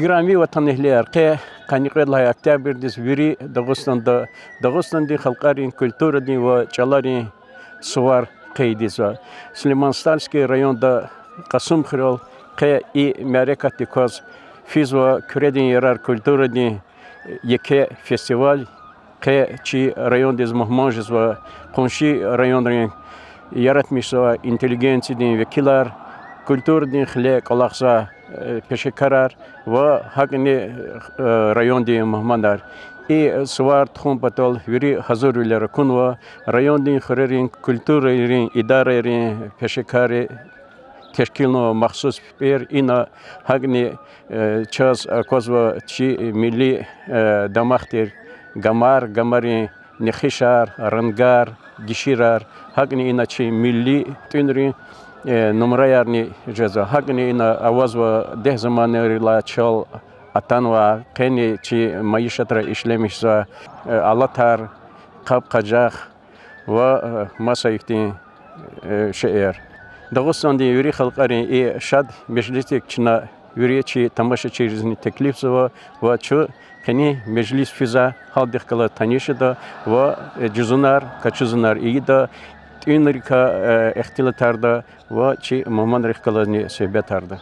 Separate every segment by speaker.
Speaker 1: گرامی وطن اهلی ارقه قانیقه لای اکتبر دیز ویری داغستان دی خلقارین کلتور دی و چالارین سوار قیدیز و سلیمانستانسکی رایون دا قسم خیال قی ای مرکت دیکاز فیز و کردین یرار کلتور دی یکی فستیوال قی چی رایون دیز مهمانجز و قنشی رایون رین یارت میشه و اینتلیجنسی دی وکیلار کلتور دی خلی کلاخزا پیش قرار و هنگی رایون دی مهماندار ای سوار تخم بطل وری حضور ویلر کن و رایون دی خررین کلتور رین اداره رین پیش کار تشکیل نو مخصوص پیر اینا هنگی چاز کوز و چی ملی دماغتر گماری نخیشار رنگار گشیرار هنگی اینا چی ملی تونری نمره یارنی جزا هنگی اینا آواز و ده زمانی ریلا چال اتن و قنی چی معیشت را اشلمیش ز علتر قاب قجاق و مسایفتین شعر داغستان دی یوری خلقاری ای شاد مجلسی چنا یوری چی تماشا چیزنی تکلیف زوا و چو کنی مجلس فیزا حال دخلا تانیشه دا و جزونار کچوزونار ای دا این ریکا اختیار دا و چی مهمان ریکالانی سبب دا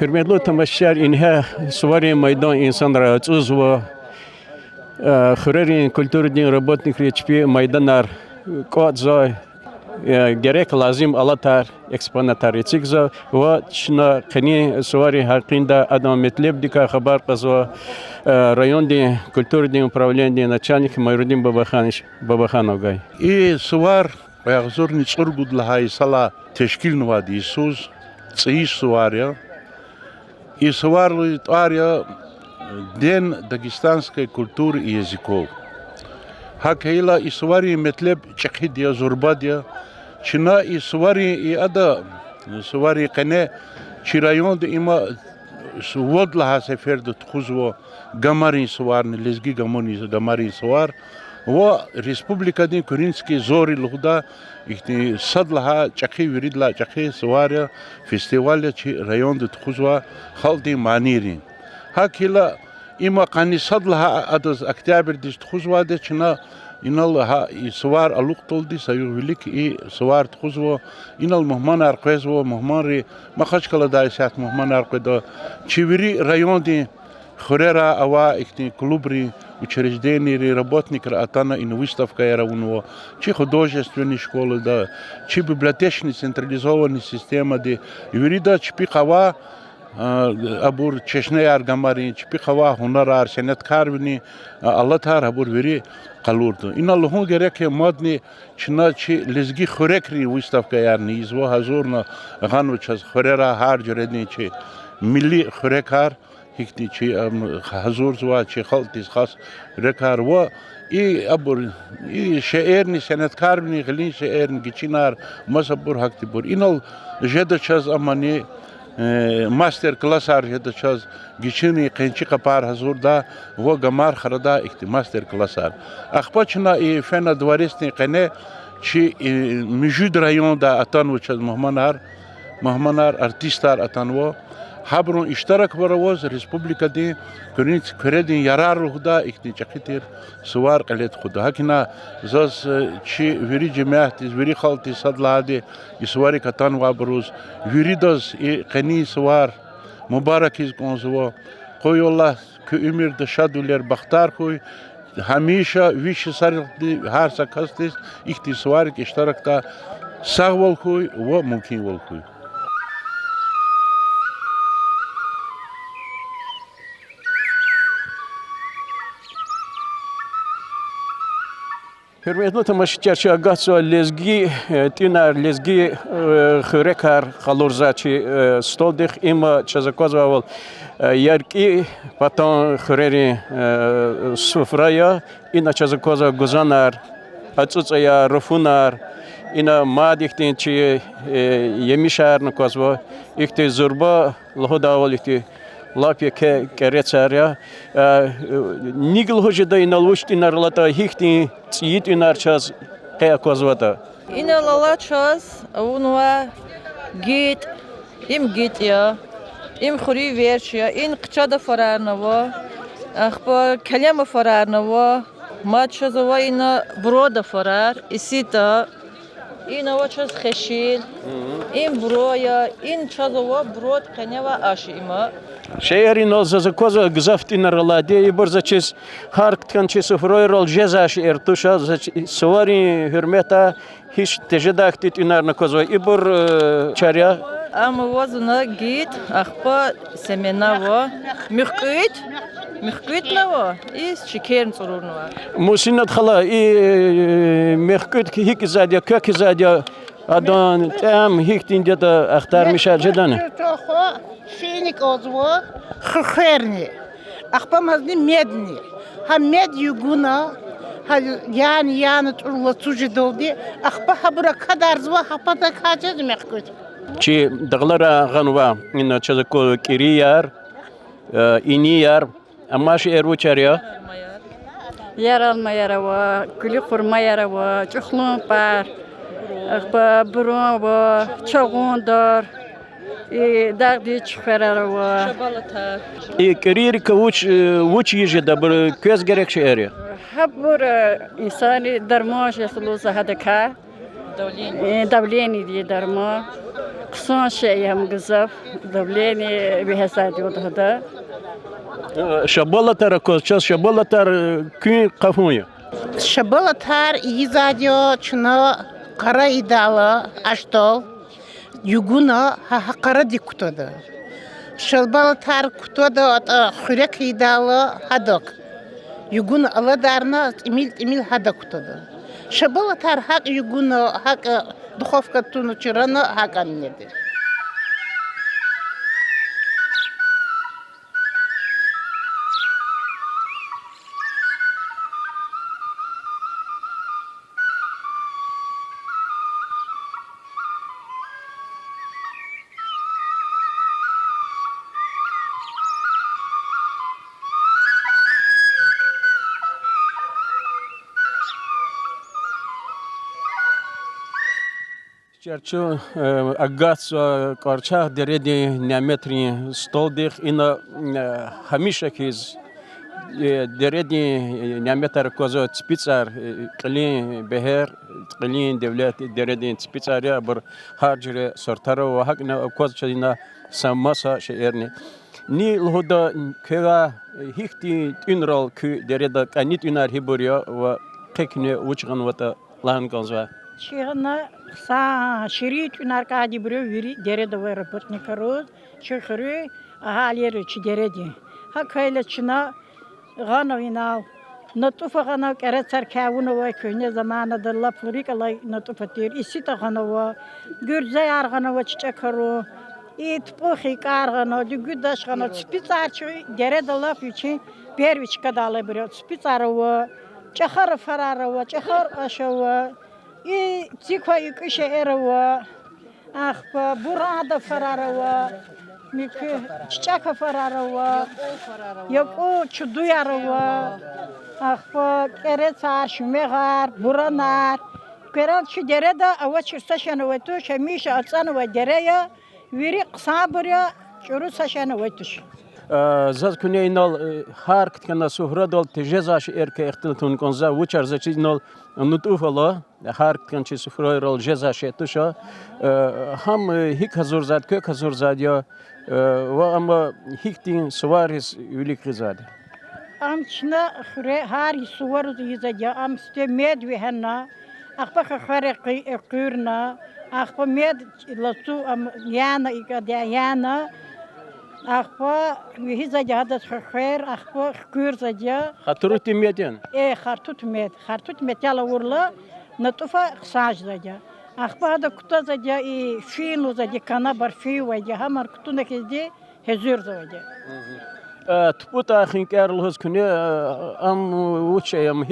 Speaker 1: Hürmetli tamaşaçılar, inha suvari meydan insanlara açız ve xürerin kültürün работникleri çipi meydanlar koğazay gerek lazım alatar eksponatar etikza ve çna kani suvari hakkında adam metleb dika haber qazwa rayon di kültürün upravlения начальник Майрудин Бабаханов gay.
Speaker 2: İ suvar ayağzorni çırgudla haysala teşkil nuvadi suz tsiş suvarya и сварлы ария ден дагестанской культуры и языков. Хакейла и свари метлеб чахидия зурбадия, чина и свари и ада свари кане чирайон де има сводла хасефер де тхузво гамарин сварни лезги гамарин свар و республика дин куринский зори лухда ихти садлаха чахи виридла чахи сваря фестиваля чи район де тхузва халди манирин хакила има кани садлаха адаз октябрь диш тхузва де чина инал ха и свар алуктолди саю велик и свар тхузво инал мухман арқезво мухманри махачкала дайсат мухман арқеда чивири район де хурера ава ихти клубри учреждения работник атана и выставка яравунова, чи художественные школы, да, чи библиотечная централизованная система, да, юрида чпи хава абур чешне аргамари, чпи хава хунарар, сенеткарвни, аллатар абур вери калурду. И на луху гереке модни чина чи лезги хурекри выставка ярни, изво хазурна ганучас хурера хар джредни чи милли хурекар, هیچی چی حضور زوا چی خالتیز خاص رکار و ای ابر ای شعر نی سنتکار نی خلین شعر نی چینار مصبور حقتی بور اینال جدا چاز امانی ماستر کلاس ار جدا چاز گیچینی قنچی قپار حضور دا و گمار خردا اختی ماستر کلاس ار اخپاچنا ای فن دوارستنی قنه چی موجود رایون دا اتان و چاز مهمانار ارتیستار اتان و Habrun iştirak varoz Respublika di kredin yararlı huda ikticakitir suvar qalet huda. Hakina zas çi veri cemaati veri khalti sadladi iswari katan vabruz veri doz qani suvar mübarek iz konzvo koy Allah ki ümir de şaduler baktar koy hamisha viş sarıqdi her sakastis ihtisvar iştirakta sağ ol koy ve mümkün ol koy.
Speaker 1: Hürmetli tamaşaçı Agatso lezgi tinar lezgi xrekar xalorzaçi stoldik ima çazakozval yarki patan xreri sufraya ina çazakoza guzanar atsutsaya rufunar ina madiktin çi yemişar nakozvo ikti zurba lahodavol ikti Lapia kerețarea, nigel hoje da inaluști narlata hihti țit inarchas kaya kozvata.
Speaker 3: Inalachas unwa git im git ya im khuri verchya in qchada fararnava akhpa kalama fararnava matchazava ina broda farar isita ina wachas khashil im broya in chazava brod kaneva ashima
Speaker 1: Şehrin o zakoza gzafti narlade barzaçis harktkan çi sufroyrol jezaş ertuşa suvari hürmeta hiç tejedaktit inar nakozva ibur çarya
Speaker 3: ama vazna git akhpa semenava mihkit nava is çikern sorunwa
Speaker 1: musinat khala mehkut hik zadya kök zadya adan tam hiktin de aktar mişal jedane
Speaker 4: Феник озво херни. Ахпамазни медни. Ха мед югуна. Ха ян турла тужи долди. Ахпа хабра кадарзва хапата качез мехкут.
Speaker 1: Çi dağlara ganva ina çazako kiriyar iniyar ama şu ervuçarya
Speaker 5: Yaralma yarava, gülü kurma yarava, çuhlun par, akba burun va, çoğundar, dağdi çıkararava.
Speaker 3: şabalata
Speaker 1: kiriyar kavuç yije da bir köz gerek şehri.
Speaker 5: Habur insani darmoş yasulusa hadaka, davleni diye darma. Kısan şeyim gızaf, davleni bir hesad yolda.
Speaker 1: Şabalatar kozças şabalatar kün kafunya.
Speaker 4: Шабалатар изадио чуна кара идала аштол югуна хакара дикутода. Шабалатар кутода от хурек идала хадок. Югуна аладарна имил хадакутода. Шабалатар хак югуна хак духовка туну чирана хак амнеди.
Speaker 1: Черчу агас корча дереди неметри столдих ина хамиша киз дереди неметр козо спицар qilin beher qilin devlet deredin spitsarya bir harjre sortaro ve hakna koz çadina samasa şehirni ni lhoda kega hikti inrol kü dereda kanit inar hiburya ve qekne uçgan vata lan konzva
Speaker 6: Чигна са ширит наркади бро вири дереда вера путникару чхры агалери чи дереди хакайла чина гановинал натуфа гана карацар кавуно ва көне замана дала флорикалай натуфатир исита ганова гүрзэ арганова ччакару ит похи каргано дүгүдаш гана спицарчы дереда лаф ичи первич кадалы бро спицарова чахар фарарова чахар ашова И тиква и кыша эрова, ахпа burada fararова, мик чичака fararова, яко чудуярова, ахпа керецар шумегар, буранар, керан чудереда ава чирсашанова то шамиша ацанова дерея, вири қсабыря чуру сашана вайтуш.
Speaker 1: Заз куне инал харк кана сухра дол тежезаш эрке эхтелтун конза вучар зачи инал нутуфала харк канчи сухра рол жезаш этуша хам хик хазур зад кök хазур зад я ва ама хиктин сварис юлик зад.
Speaker 6: Амчна хре хари суару изадя амсте медви ханна ахпа хare qurna ахпа мед ласу ам яна икадя яна ахпа визадя хадас хэр ахпа qur задя
Speaker 1: Хатурути меден.
Speaker 6: хартут мед яла урла натуфа саж задя ахпа хада кута задя и фину задя кана бар фи вадя хамар кутуна кезде хезур задя.
Speaker 1: Тпута ахин карлхос куне ам вуче ам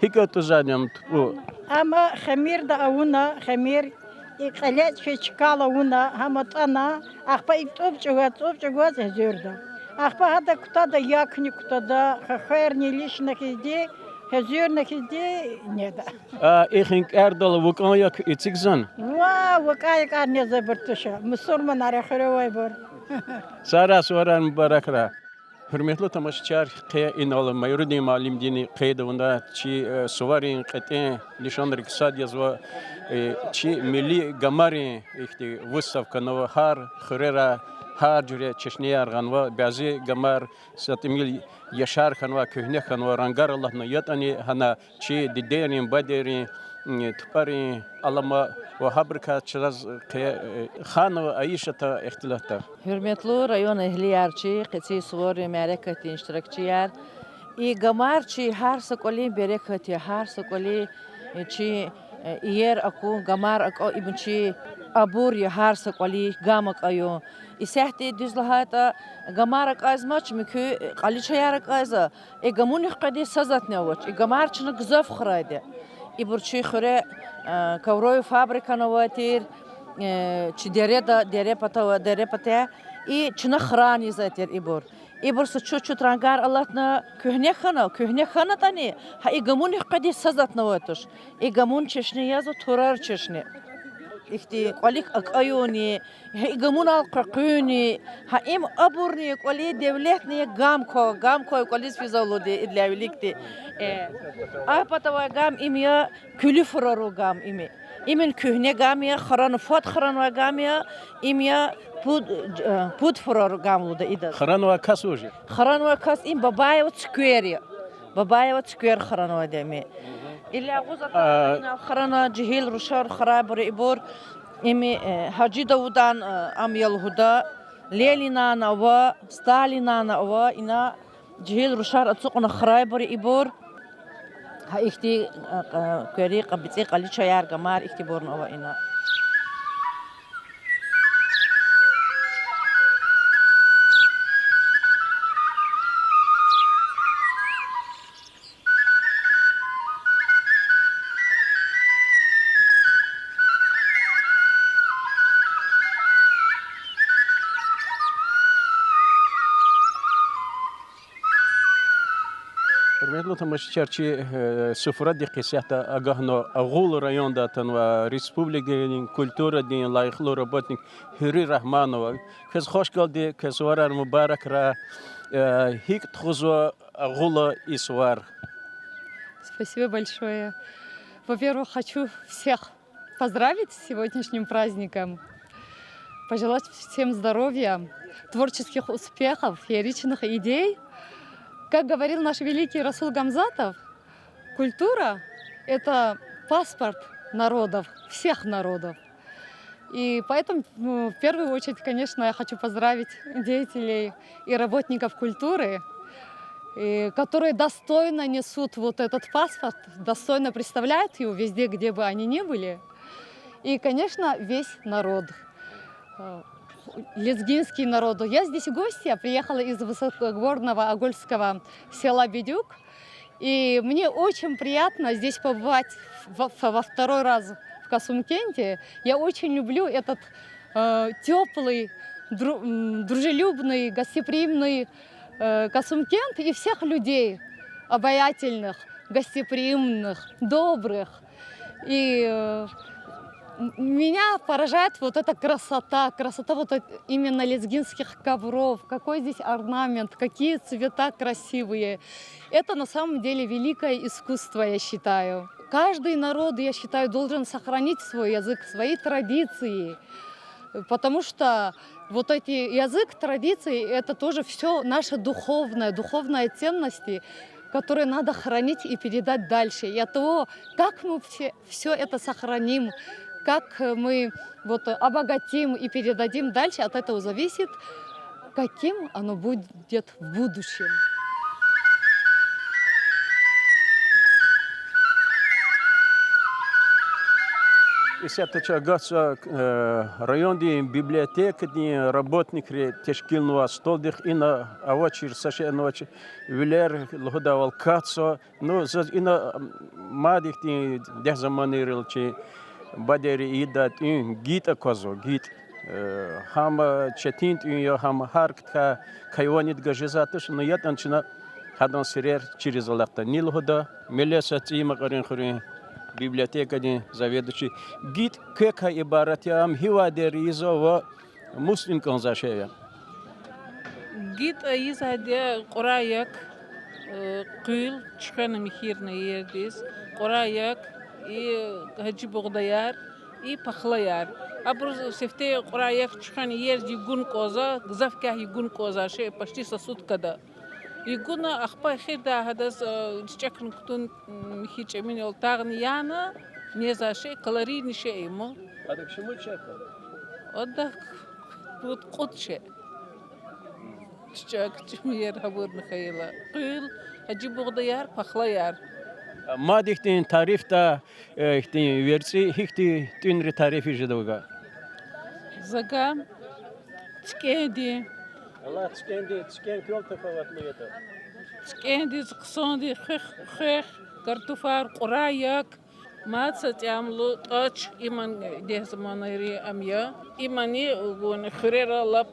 Speaker 1: хикату задям тпу.
Speaker 6: Ama xamir da avuna xamir iqalet fechkala una hamatana axpa iktop чугат зерда axpa hada kutada yakni kutada xerni lishna kidi hezurna kidi neda
Speaker 1: Ихин кардал вукан як итсигзан.
Speaker 6: ва вакай карне забыртыша musulman arxerovay bor
Speaker 1: Сара сваран мубаракра. Hürmetli tamaşaçılar, qey inal mayrudi malim dini qeydunda çi suvarin qetin nişanlar iqtisad yazva çi milli gamari ihti выставка nova har xurera har jure çeşniye arganva bazı gamar satimil yaşar xanva köhne xanva rangar Allah na yatani hana çi diderin baderin tupari alama ve habrika çraz xanva ayişata ihtilafta.
Speaker 3: Hürmetli rayon ehliyarçı, qıtsi suvari merekati iştirakçılar. I gamarçı her sakoli berekati, her sakoli çi yer aku gamar aku ibnçi abur ya her sakoli gamak ayo. İsehti düzlahata gamarak azmaç mükü qaliçayarak azı. Gamun qadi sazat nevaç. Gamarçını gzaf xraydı. İburçi xure kavroy fabrika navatir. Чи дерепата и чина храни затер ибор со чуть-чуть рангар Аллахна кухня тани ха и гамун қади сазат наватуш и гамун чешне язу турар чешне ихти қалик акаюни и гамун ал қақуни ха им абурни қали девлетни гамко қали физалуди идлявиликти апатава гам имя күлифрору гам ими Imin kühne gamya, xaran fat xaran gamya, imya pud furor gamluda ida.
Speaker 1: Xaranva kas oje.
Speaker 3: Xaranva kas im babayev skveri. Babayev skver xaranva demi. İlla guzata xarana cihil rushar xarabur ibur imi Hacı Davudan amyal huda Lenina nava Stalina nava ina cihil rushar atsuqna xarabur ibur Ha ihti köri qabitsi qali chayar gamar ihti borna wa ina
Speaker 1: Hürmetli tamaşaçılar, sıfıra dikkatse agahno ağul rayonda tanva Respublikanın kültürü din layıklı robotnik Hürri Rahmanova. Kız hoş geldi, kız varar mübarek ra hik txuzwa ağula isvar.
Speaker 7: Спасибо большое. Во-первых, хочу всех поздравить с сегодняшним праздником, пожелать всем здоровья, творческих успехов, фееричных идей. Как говорил наш великий Расул Гамзатов, культура – это паспорт народов, всех народов. И поэтому, в первую очередь, конечно, я хочу поздравить деятелей и работников культуры, которые достойно несут вот этот паспорт, достойно представляют его везде, где бы они ни были. И, конечно, весь народ. Лезгинский народ. Я здесь гостья, приехала из высокогорного Агольского села Бедюк. И мне очень приятно здесь побывать во второй раз в Касумкенте. Я очень люблю этот теплый, дружелюбный, гостеприимный Касумкент и всех людей обаятельных, гостеприимных, добрых. И Меня поражает вот эта красота вот именно лезгинских ковров, какой здесь орнамент, какие цвета красивые. Это на самом деле великое искусство, я считаю. Каждый народ, я считаю, должен сохранить свой язык, свои традиции, потому что вот эти язык, традиции, это тоже все наши духовные ценности, которые надо хранить и передать дальше. И от того, как мы все это сохраним, как мы вот обогатим и передадим дальше, от этого зависит, каким оно будет в будущем.
Speaker 1: Исятача гаса районди библиотекни работник тешкилного столдих ина авачир саше навачи вилер лходавал кацо но ина мадихти дех заманирилчи бадери идат ин гита козо гит хама четинт ин хама харкта кайванит гажизатыш но ятанчина хадан сирер через лахта нилхода мелеса тима карин хурин библиотекади заведующий гид кека ибаратям хивадеризо ва муслим конзашея.
Speaker 8: Гид изаде қораяк қыл чхана михирна ердис қораяк и хаджи богдаяр и пахлаяр абруз сефте қораяк чхана ерди гун коза гзавка гун коза ше почти сосуд када يقولنا أخبار خير ده هذا شكل كتون مخيج من التاغن يانا نيزا شيء كلارين شيء ما
Speaker 1: هذا شو شيء؟
Speaker 8: هذا بود قط شيء شجاك جمير هبور نخيلا قيل هجيب غديار بخليار
Speaker 1: ما ديختين تعريف تا اختين ويرسي هختي تنري تعريف جدوغا
Speaker 8: زقام تكيدي
Speaker 1: الله تسكين كل تفاوت ليته
Speaker 8: تكيدي زقصاندي خيخ كرتوفار قرايك ما تستعملوا تاتش إيمان ده زمانيري أميا إيماني وون خريرة لب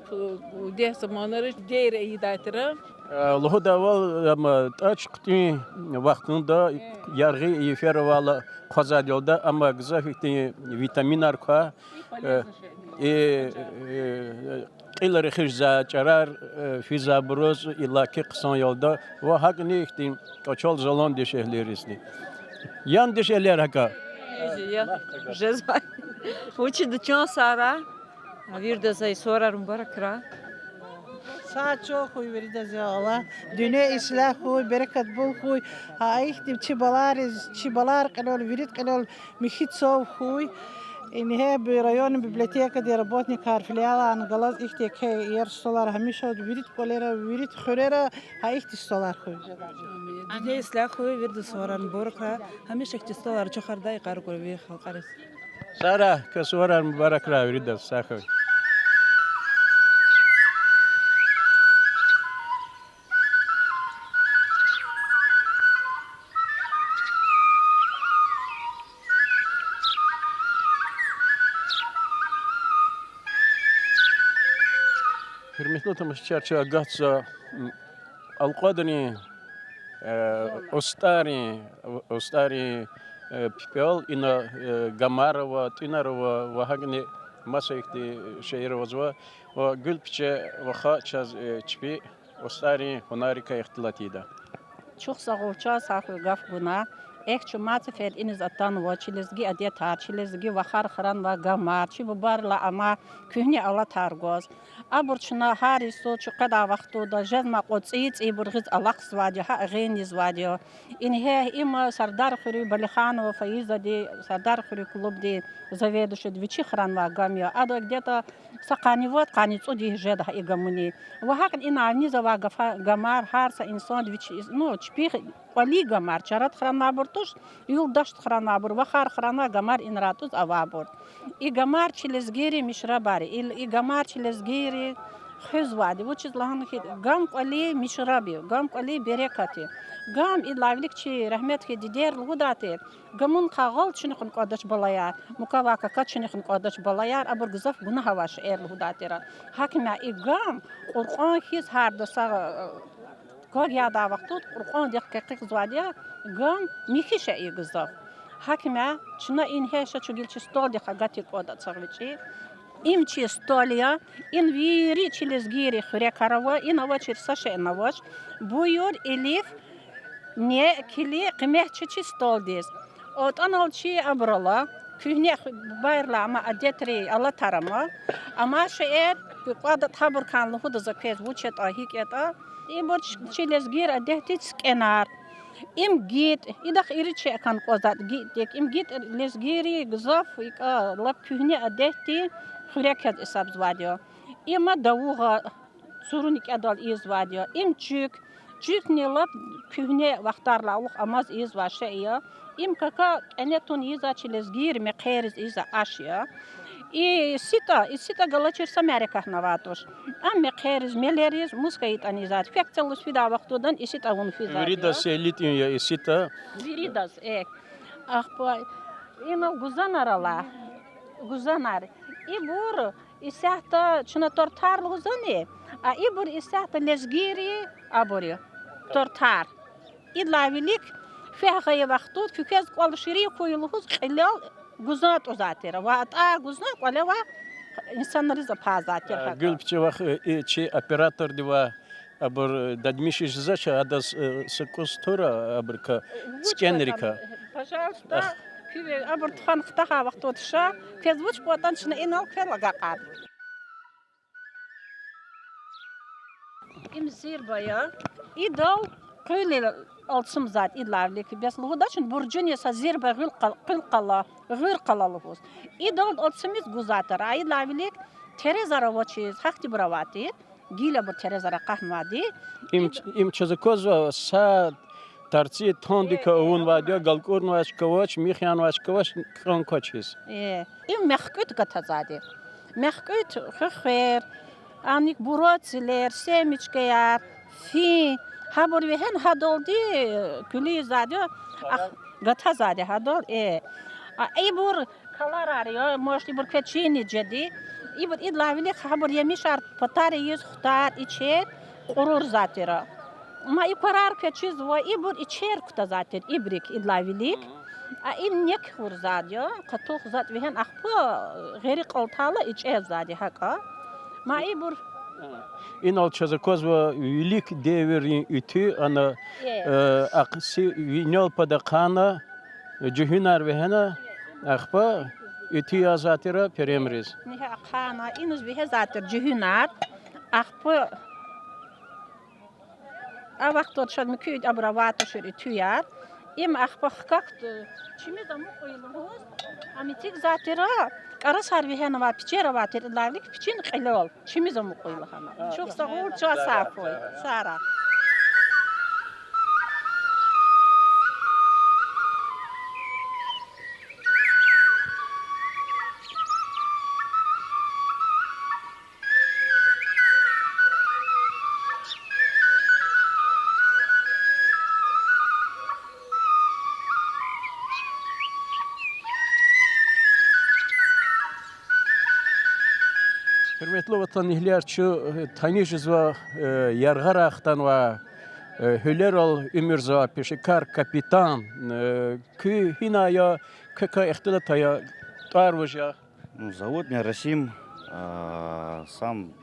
Speaker 8: ده زمانيري دير إيداترا
Speaker 1: لهذا أول ما تاتش قتي وقتنا يرغي يفر ولا قزاد يودا أما غزافي فيتامين أركا قيل رخيش زاچرار في زابروز إلا كي قصان يودا وهاكني اختين كشول زلون دي شهليرسني يان دي شهلير هكا
Speaker 3: Жезва. Учи да чон сара. А вирда за исора румбаракра.
Speaker 4: ساعة خوي وريد زيالا دنيا إسلام خوي بركة بول خوي هاي خدم تشبالار قنول وريد قنول مخيط صوب خوي إن هي بريون ببليتيكا دي ربوتني كارفليالا عن غلاز إختي ير سولار هميشة وريد كوليرا وريد خوريرا هاي إختي سولار خوي
Speaker 9: دنيا إسلام خوي ورد صوران بوركا هميشة إختي سولار چخر داي قارو كروي خلقارس
Speaker 1: سارة كسورة مبارك لا وريد الساخوي Hürmetli tamaşçılar Gatsa Alqadani Ostari Pipel ina Gamarova Tinarova ve hagni masayıkti şehirvazva ve gülpçe ve xaçaz çipi Ostari Honarika ihtilatida.
Speaker 10: Çok sağolça sağ gaf buna ekçu matı fer iniz atan ve çilizgi adiye tar çilizgi ve xarxaran ve gamar çi bu barla ama kühni ala targoz aburçuna hariso çuqada vaqtu da jazma qotsiç iburgiz alaq swadi ha geniz vadi inhe ima sardar khuri balixan ve fayizadi sardar khuri klub di заведующий двичи хранва гамия адо где-то саканивот каницу ди жеда и гамуни вахак ина низова гамар харса инсон двичи ну чпих Али гамар чарат храна бортуш юлдашт храна бур вахар храна гамар инратуз авабур и гамар чилезгири мишрабари и гамар чилезгири хюзвади вот чизлахан хит гам али мишраби гам али берекати гам и лавлик чи рахмет хи дидер лгудати гамун қағал чунихын қадаш балаяр мукавака ка чунихын қадаш балаяр абур гзаф гуна хаваш эр лгудатира хакима и гам қурқан хиз хардаса Как я да вахтут Qur'on дек кекик звадия гам михиша и гзав Hakime, çuna in heşe çugilçi stol de hagatik oda çağvıcı. İmçi stolya, in viri çiliz giri xure karava, in avaçır saşa in avaç. Buyur Elif, ne kili kımehçi stol diz. Ot analçı abrala, kühne bayırla ama adetri ala tarama. Ama şeer, qadat habur kanlı huda zakez vuçet ahik eta. İmçi çiliz giri adeti skenar. Im git, idak iriçe kan kozat git, im git lesgiri gzaf, lap kühne adeti, xureket isab zvadio. İma davuğa surunik adal iz vadio. İm çük ne lap kühne vaktarla uq amaz iz vaşeya. İm kaka enetun iza çilesgir me kheriz iza aşya. İsita galaçırsa Amerika navatoş. Am me kheriz meleriz muskayit anizat. Fek çalış fida vaktodan isita un fida.
Speaker 1: Viridas elitin ya isita.
Speaker 10: Viridas ek. Ah pa ina guzanarala. Guzanar. İbur isahta çuna tortar guzani. A ibur isahta lesgiri abori. Tortar. İdlavilik fehaya vaktot kükez qalşiri koyuluhuz qilal guzat uzatira. Ve ata guzat qala ve insanları da pazatira.
Speaker 1: Gülpçe vak çi operator diva abur dadmişiş zaça adas sekostura abur ka skenerika.
Speaker 10: Пожалуйста, küve abur txan xtaha vaktot şa, kezvuç potan çına inal kela gaqar. İm zirbaya, idal qyle altsım zat idlavlik. Bes ludaçın burcunya sa zirba gül qalalıhus. İdal altsımız guzatar. Idlavlik Terezara vaçiz, hakti bravati. Gila bu Terezara qahmadi.
Speaker 1: Im çazakoz sa tartsi tondika un vadio galkurn vaç kavaç mixyan vaç kavaç kran koçis.
Speaker 10: İm mehkut gatazadi. Mehkut xer. Anik burotziler, semiçkeyar, fi. Habur vehen hadoldi külü zadio. Gatazadi hadol. İbur kalar arıyor. Moş ibur keçini cedi. İbur idlavili habur yemişar patari yüz xtar içer. Qurur zatira. Ma ikarar keçiz ve ibur içer kuta zatir. İbrik idlavilik. İn nek xur zadio. Qatuq zat vehen akpa geri qaltala içer zadi haka. Ma ibur
Speaker 1: In al çazakoz ve ülik deverin ütü ana aksi vinol padakana cühünar vehena akpa ütü yazatira peremriz.
Speaker 10: nihe akhana inuz bihe zatir cühünar. Akpa avaktot şad müküt abravata şöyle tüyar. İm akpa xkakt çimi da muqoyluhuz. Amitik zatira Ara sarvihena va pichera va terlarlik pichin qilol. Çimi da muqoyluhana. Çok sağ ol, çok safoy. Sara.
Speaker 1: Hürmetli vatandaşlar, şu tanışız ve yargar aktan ve hüler ol ümürza peşikar kapitan kü hinaya kaka ihtilataya tarvıja.
Speaker 11: Зовут меня Расим, сам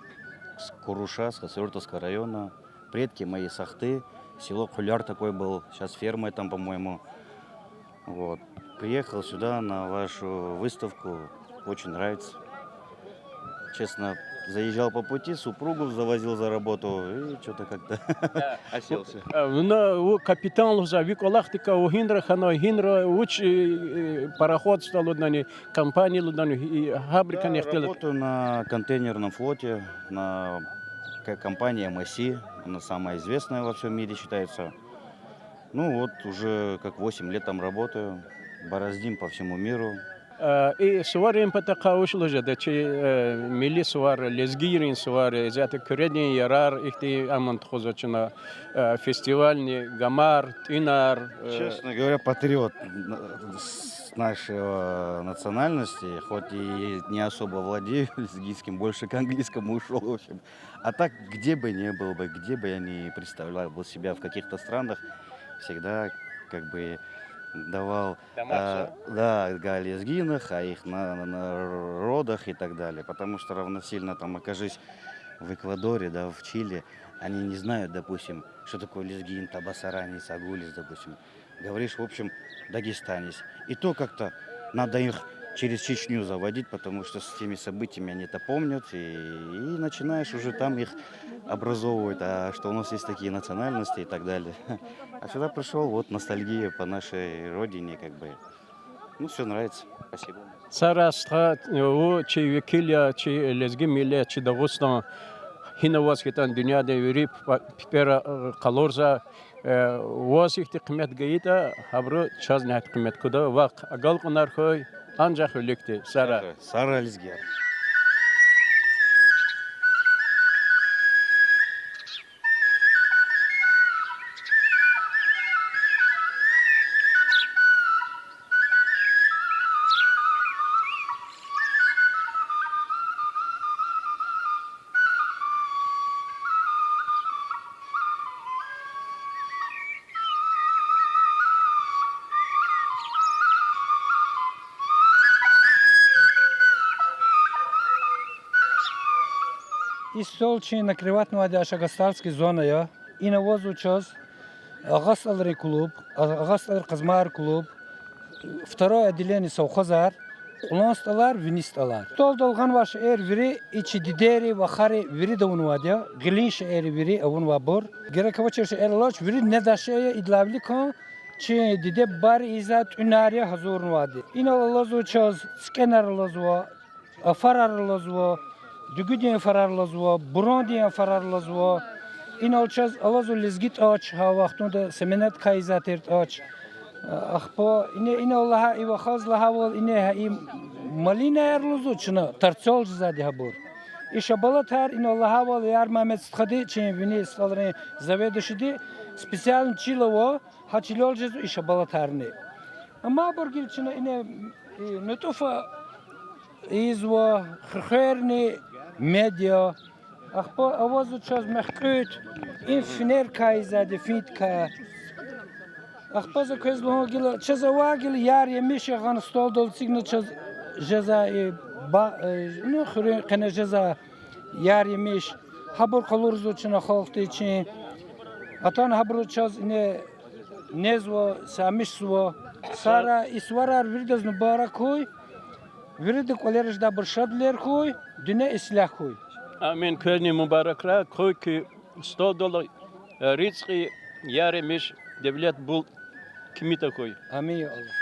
Speaker 11: с Куруша, с Хасавюртовского района. Предки мои Сахты, село Хуляр такой был, сейчас ферма там, по-моему. Вот. Приехал сюда на вашу выставку, очень нравится. Честно, заезжал по пути, супругу завозил за работу и что-то как-то оселся.
Speaker 1: У капитан луза вик олахтика у хиндра хано хиндра уч пароход стал удани компания удани фабрика не хотела.
Speaker 11: Работаю на контейнерном флоте, на компании МСИ, она самая известная во всем мире считается. Ну вот уже как 8 лет там работаю, бороздим по всему миру.
Speaker 1: И сварим потакауш лужа, да че милли свар, лезгирин свар, зато кредни ярар, ихти амант хозачна фестивальный гамар, тинар.
Speaker 11: Честно говоря, патриот с нашей национальности, хоть и не особо владею лезгийским, больше к английскому ушел, в общем. А так, где бы ни был бы, где бы я ни представлял бы себя в каких-то странах, всегда как бы давал
Speaker 1: Домашнего?
Speaker 11: да, о лезгинах, о их народах и так далее. Потому что равносильно там окажись в Эквадоре, да, в Чили, они не знают, допустим, что такое лезгин, табасаранец, агулис, допустим. Говоришь, в общем, дагестанец. И то как-то надо их через Чечню заводить, потому что с теми событиями они это помнят, и начинаешь уже там их образовывать, а что у нас есть такие национальности и так далее. А сюда пришел, вот ностальгия по нашей родине, как бы. Ну, все нравится. Спасибо.
Speaker 1: Сарастха, о, чи викилия, чи лезги милия, чи Дагестан, хина васхитан dünyada yürüyüp pipera kalorza vasıhtı kıymet gayita habru çaz nehit kıymet kuda vak agal kunar koy ancak ölükti sara.
Speaker 11: Сара лезгер.
Speaker 12: И столчи накрывать на Шагастарской зоне, и на возу час Агасталри клуб, Агасталри Казмар клуб, второе отделение совхозар, Улансталар, Винисталар. Стол долган ваш вири, и чидидери вахари вири да унвадя, гилинш вири авунвабор, геракавачеш лоч вири недаше идлавликон, че диде бар изат унария хазурнвади. Ина лозу час скенер лозу, афарар лозу, Dügüdüyen fararlazwa, Burandiyen fararlazwa, in alçaz alazu lezgit aç ha vaxtunda semenet kaizatert aç. Axpo ine Allaha i vaxazla haval ine ha malina erluzu çına tarçol zadi habur. İşabalat her in Allaha haval yar Mehmet Sıtkadi çen vini stalre zavedişidi spesial çilovo haçilol jezu işabalat herni. Ama burgil çına ine nutufa izwa khirni medya axpo avazu çaz mehkut in finer kaizade fitka axpo za kezlo gila çaza gila yar yemiş gan stol dol signa çaz ceza ba no khire kana ceza yar yemiş habur kalurzu çına xalqti için atan habur çaz ne nezvo samishvo sara isvarar virdaz mübarek huy Viridi kolerij da burşadler koy, düne islah koy.
Speaker 1: Amin köyni mübarek ra koy ki 100 dolar rizqi yaremiş devlet bul kimita koy.
Speaker 12: Amin ya Allah.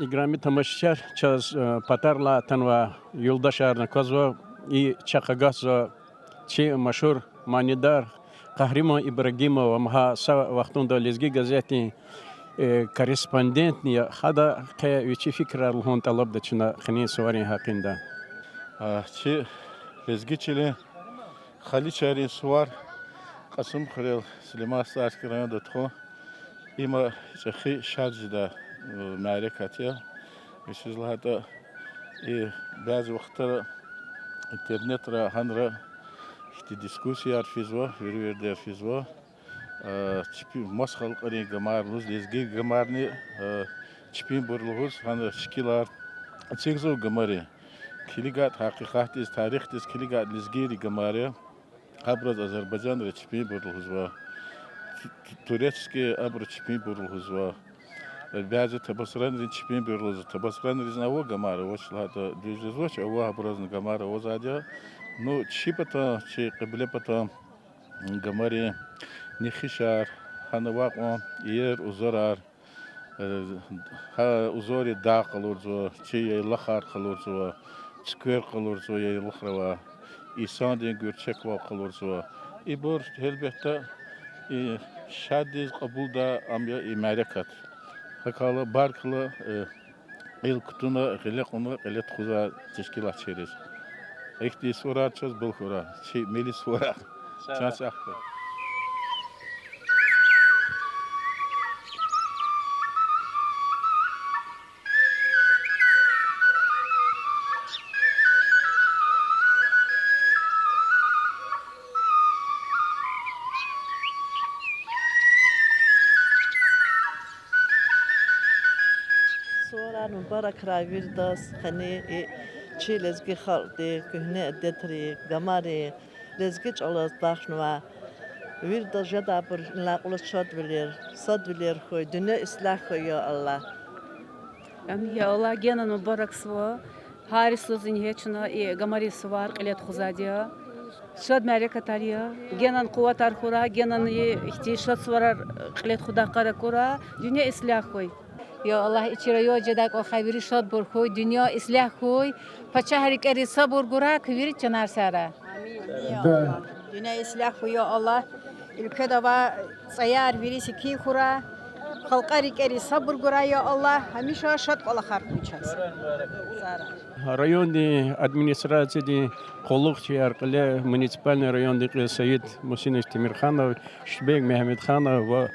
Speaker 1: İgrami tamaşaçar çaz patarla tanva yoldaşarına kozva и Чахагасо, чи машур манидар Кахрима Ибрагимова, мха са вахтунда лезги газети корреспондент ни хада ке вичи фикр алхон талаб да чина хни суварин хакинда.
Speaker 2: Чи лезги чили хали чари сувар Qasım Xirel Süleyman Starski rayonda txo ima çexi şarjda ma'rikatiya vişizlahata bazı vaxtlar internet ra hanra işte diskusiya fizwa ververde fizwa çipi masxal qari gamarluz lezgi gamarni çipi burluğuz hanra şkilar çekzo gamari kiligat haqiqatiz tarixiz kiligat lezgiri gamari Абраз Азербайджан речпи бурлхузва турецкий абр чпи бурлхузва бязы табасран речпи бурлхузва табасран ризнаво гамара вочлата дюзоч ава абразна гамара озадя ну чипата чи кыблепата гамари нихишар ханавaqo yer uzarar ha uzori da qalurzo чи лахар qalurzo сквер qalurzo yelxrava İnsan diye görçek vakalırsa, ibur elbette şadiz kabulda amya imarekat. Hakalı barklı el kutuna gelek onu gelet kuza teşkilat çeriz. Ekti sorar çöz bul kura, şey melis sorar. Şans aklı.
Speaker 3: Рамадан мубарак равирдас хани чи лезги халди кухне детри гамари лезги чолос дахнва вирда жада бир лaqulus шод билер сад билер хой dünya исlah хой я Аллах
Speaker 5: يا الله جينا مبارك سوا هارس لوزين هيتشنا جماري سوار قلت خزاديا شاد معركة تاريا جينا قوة تارخورا جينا احتياجات سوار قلت خدا قرا كورا دنيا إصلاح خوي
Speaker 10: یا الله ایچرایو جدک و خبری شاد برخوی دنیا اصلاح خوی پچهری کری صبر گرا کویری چنار سره دنیا اصلاح خوی یا الله ülkede va sayar virisi ki kura halkari keri sabır gura ya Allah hamisha şad ola harkuyacağız.
Speaker 1: Районный администрации Холухчи арқылы муниципальный районный Саид Мусинович Тимирханов, Шбек Мехмедханов ва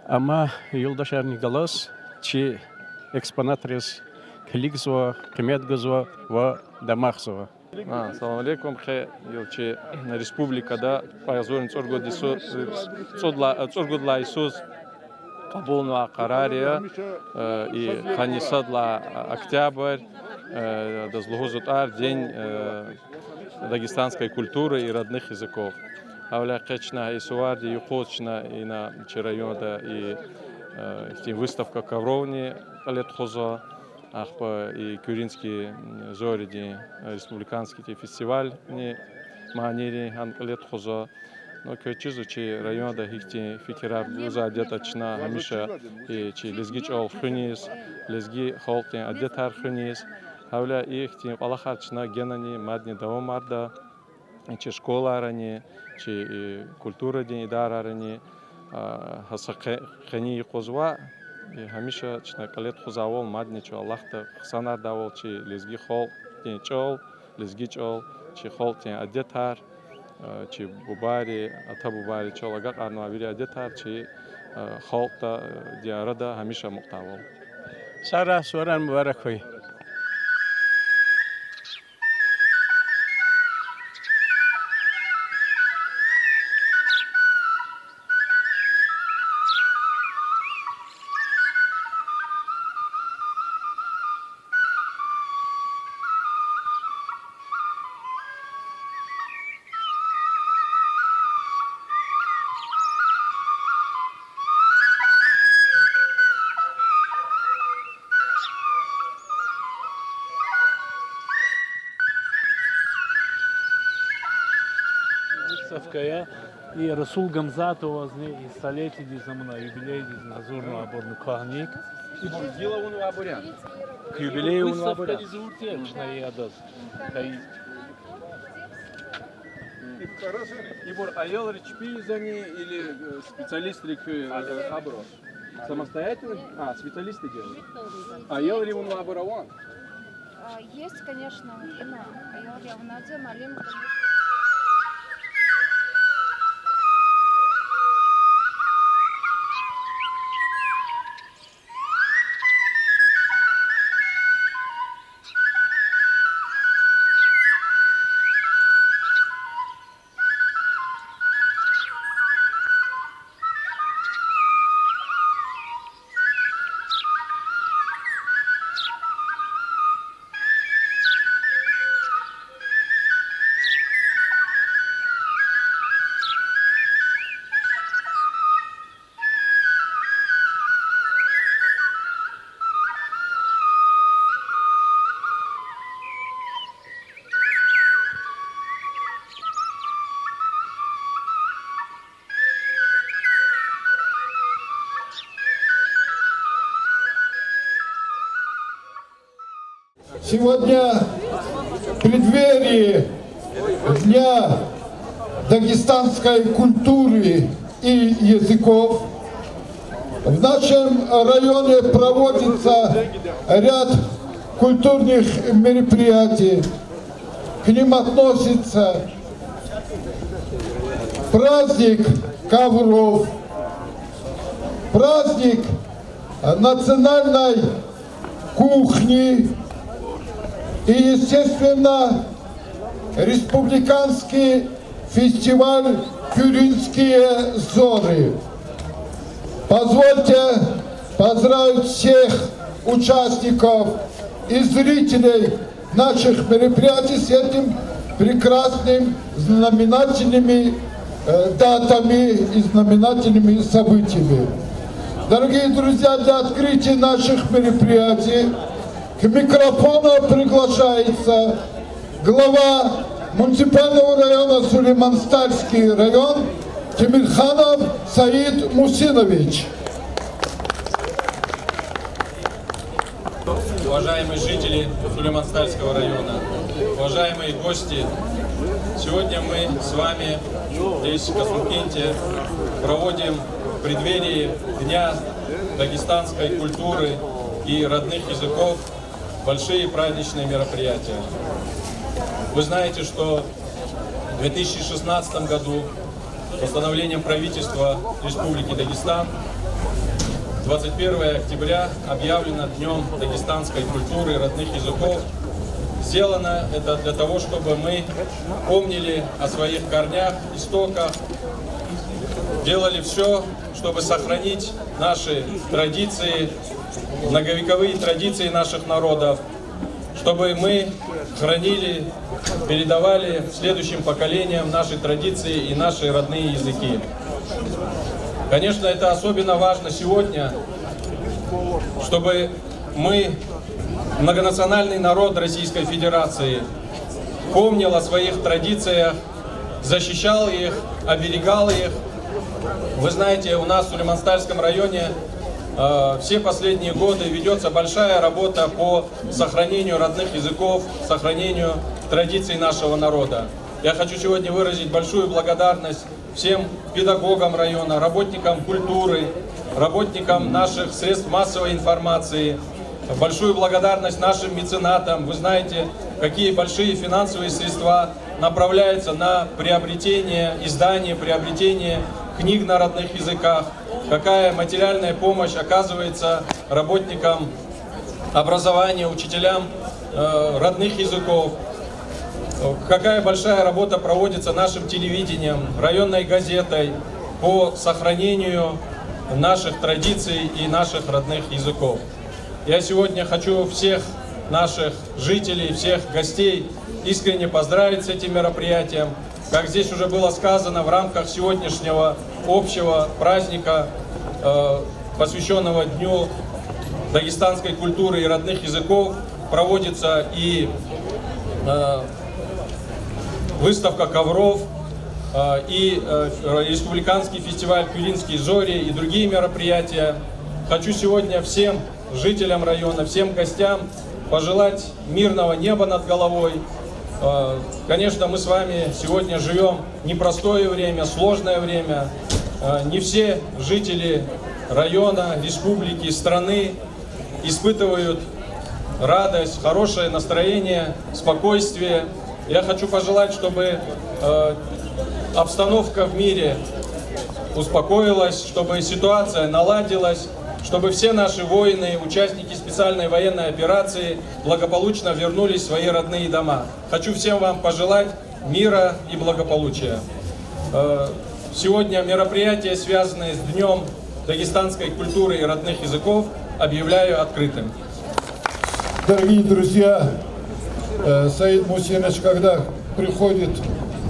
Speaker 1: ама юлдашар Николас чи экспонатрис Кликзова, Кемедгазова ва Дамахсова.
Speaker 13: Салам алейкум, хе юлчи республика да пазорн цоргод цоргодла Исус кабулна карария и ханисадла октябрь да злогозутар день дагестанской культуры и родных языков. Авля кечна и суарди и хочна и на чирайода и выставка ковровни лет хоза ахпа и кюринский зориди республиканский фестиваль не манери лет хоза. Но кечизу чи райода хихти фикерар гуза детачна хамиша и чи лезгич ол хунис лезги холтин адетар хунис. Авля ихти алахарчна генани мадни давомарда чи школа арани чи культура день идарарани хасакhe хани қозва хамиша чна калет хозавол мадни чо аллахта хсанар давол чи лезги хол день чол лезги чол чи холтин адетар чи бубари ата бубари чолага арно авири адетар чи холта диарада хамиша муқтавол
Speaker 1: Сара суран мубарак хой.
Speaker 14: И Расул Гамзатова и столетие дизамна юбилей дизазурно аборну кахник. И дела он аборян. К юбилею он аборян. Изуртечная ядас.
Speaker 13: Ибор аел речпизани или специалисты абро. Самостоятельно? Специалисты делают. Аел ли он абораван?
Speaker 15: Есть, конечно, но аел явнадзе малим.
Speaker 16: Сегодня в преддверии Дня дагестанской культуры и языков в нашем районе проводится ряд культурных мероприятий. К ним относится праздник ковров, праздник национальной кухни и, естественно, республиканский фестиваль «Кюринские зоры». Позвольте поздравить всех участников и зрителей наших мероприятий с этим прекрасными знаменательными датами и знаменательными событиями. Дорогие друзья, для открытия наших мероприятий к микрофону приглашается глава муниципального района Сулейман-Стальский район Темирханов Саид Мусинович.
Speaker 13: Уважаемые жители Сулейман-Стальского района, уважаемые гости, сегодня мы с вами здесь, в Касымкенте, проводим в преддверии Дня дагестанской культуры и родных языков большие праздничные мероприятия. Вы знаете, что в 2016 году постановлением правительства Республики Дагестан 21 октября объявлено Днем дагестанской культуры и родных языков. Сделано это для того, чтобы мы помнили о своих корнях, истоках, делали все, чтобы сохранить наши традиции, многовековые традиции наших народов, чтобы мы хранили, передавали следующим поколениям наши традиции и наши родные языки. Конечно, это особенно важно сегодня, чтобы мы, многонациональный народ Российской Федерации, помнил о своих традициях, защищал их, оберегал их. Вы знаете, у нас в Сулейман-Стальском районе все последние годы ведется большая работа по сохранению родных языков, сохранению традиций нашего народа. Я хочу сегодня выразить большую благодарность всем педагогам района, работникам культуры, работникам наших средств массовой информации, большую благодарность нашим меценатам. Вы знаете, какие большие финансовые средства направляются на приобретение, издание, приобретение книг на родных языках, какая материальная помощь оказывается работникам образования, учителям родных языков, какая большая работа проводится нашим телевидением, районной газетой по сохранению наших традиций и наших родных языков. Я сегодня хочу всех наших жителей, всех гостей искренне поздравить с этим мероприятием. Как здесь уже было сказано, в рамках сегодняшнего общего праздника, посвященного Дню дагестанской культуры и родных языков, проводится и выставка ковров, и республиканский фестиваль «Кюринские зори» и другие мероприятия. Хочу сегодня всем жителям района, всем гостям пожелать мирного неба над головой. Конечно, мы с вами сегодня живем непростое время, сложное время. Не все жители района, республики, страны испытывают радость, хорошее настроение, спокойствие. Я хочу пожелать, чтобы обстановка в мире успокоилась, чтобы ситуация наладилась, чтобы все наши воины, участники специальной военной операции благополучно вернулись в свои родные дома. Хочу всем вам пожелать мира и благополучия. Сегодня мероприятия, связанные с Днем дагестанской культуры и родных языков, объявляю открытым.
Speaker 16: Дорогие друзья, Саид Мусинович, когда приходит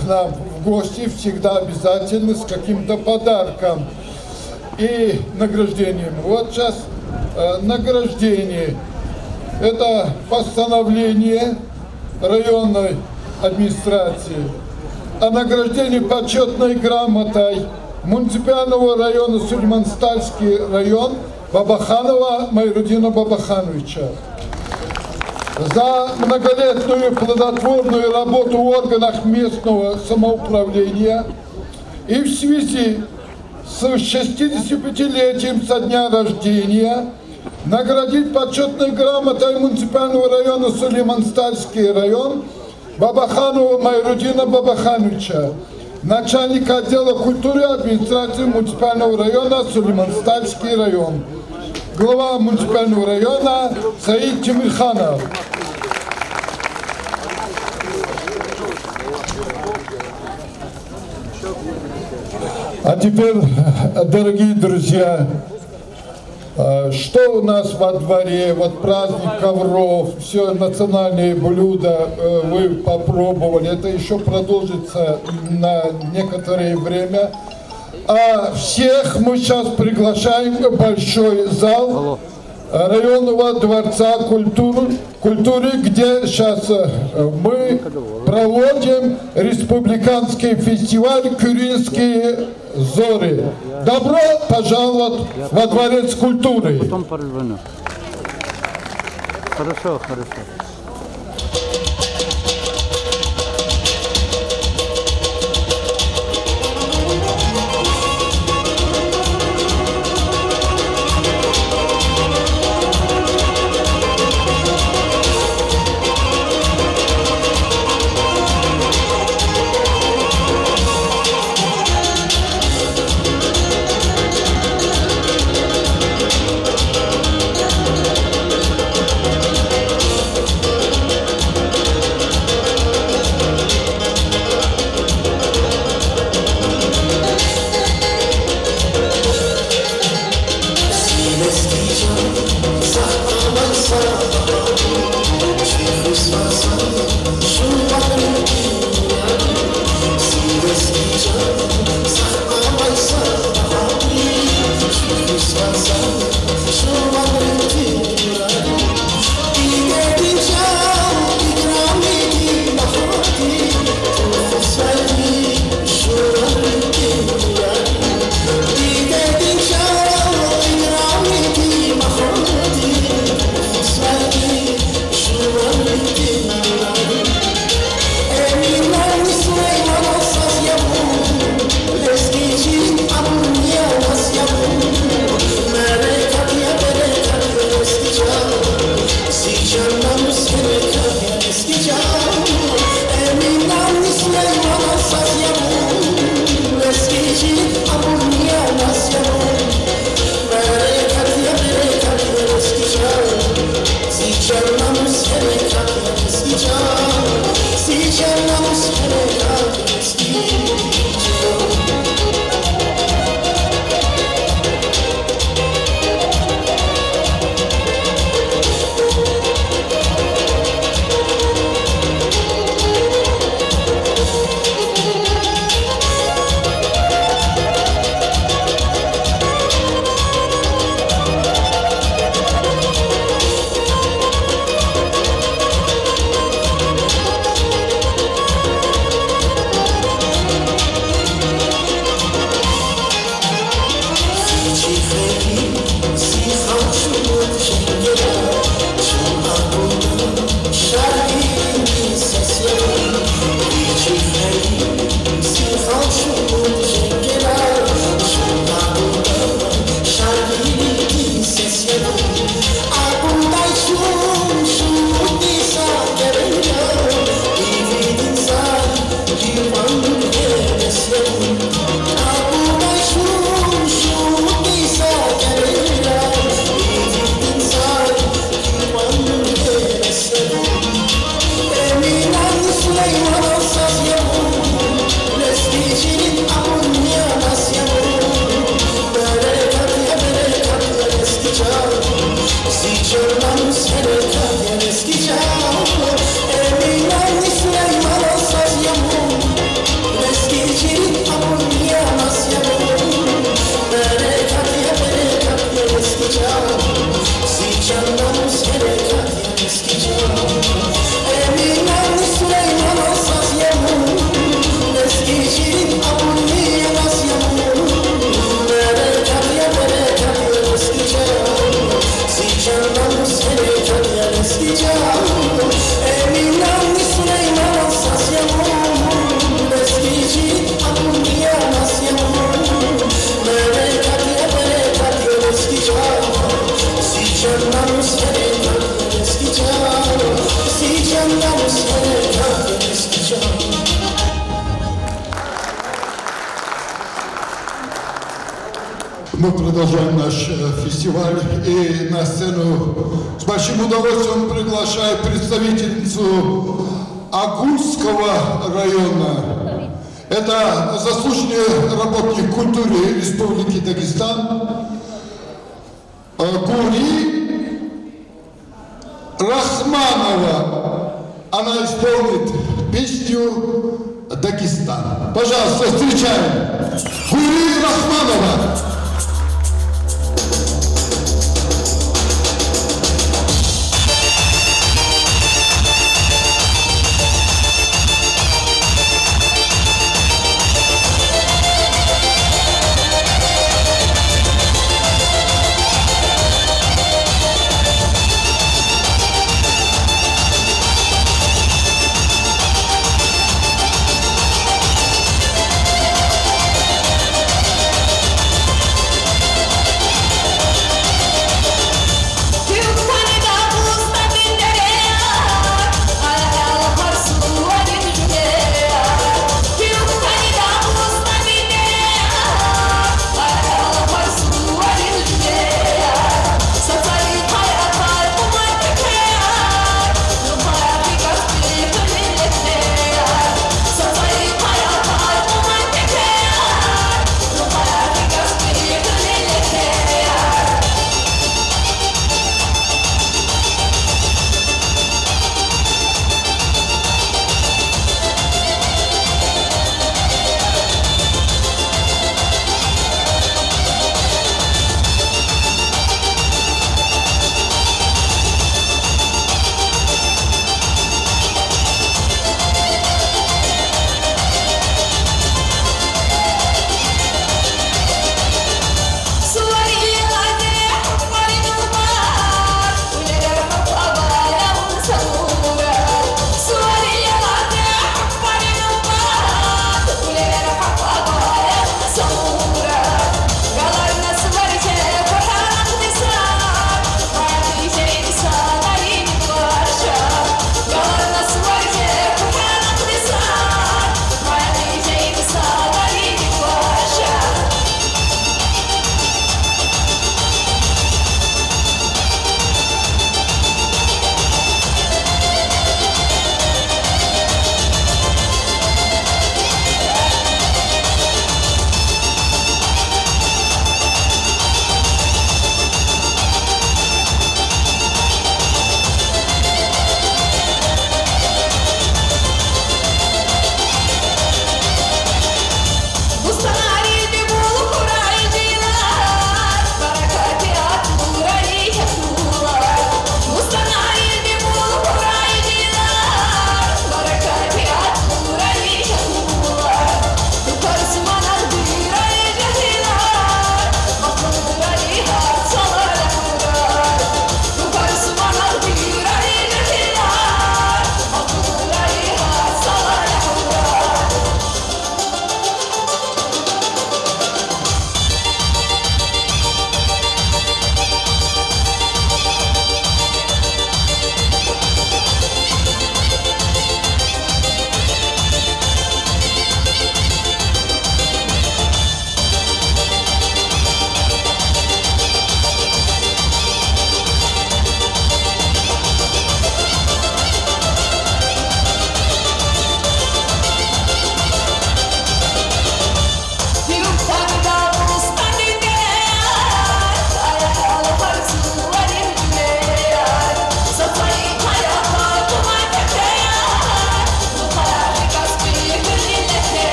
Speaker 16: к нам в гости, всегда обязательно с каким-то подарком и награждением. Вот сейчас награждение. Это постановление районной администрации о награждении почетной грамотой муниципального района Сулейман-Стальский район Бабаханова Майрудина Бабахановича за многолетнюю плодотворную работу в органах местного самоуправления и в связи с 65-летием со дня рождения наградить почетной грамотой муниципального района Сулейман-Стальский район Бабаханова Майрудина Бабахановича, начальника отдела культуры и администрации муниципального района Сулейман-Стальский район, глава муниципального района Саид Темирханов. А теперь, дорогие друзья, Что у нас во дворе? Вот праздник ковров, все национальные блюда вы попробовали. Это еще продолжится на некоторое время. А всех мы сейчас приглашаем в большой зал районного дворца культуры, где сейчас мы проводим республиканский фестиваль «Кюринские зоры». Добро пожаловать во дворец культуры.
Speaker 17: Хорошо.
Speaker 16: Мы продолжаем наш фестиваль, и на сцену с большим удовольствием приглашаю представительницу Агульского района. Это заслуженный работник культуры Республики Дагестан Гури Рахманова. Она исполнит песню «Дагестан». Пожалуйста, встречаем. Гури Рахманова.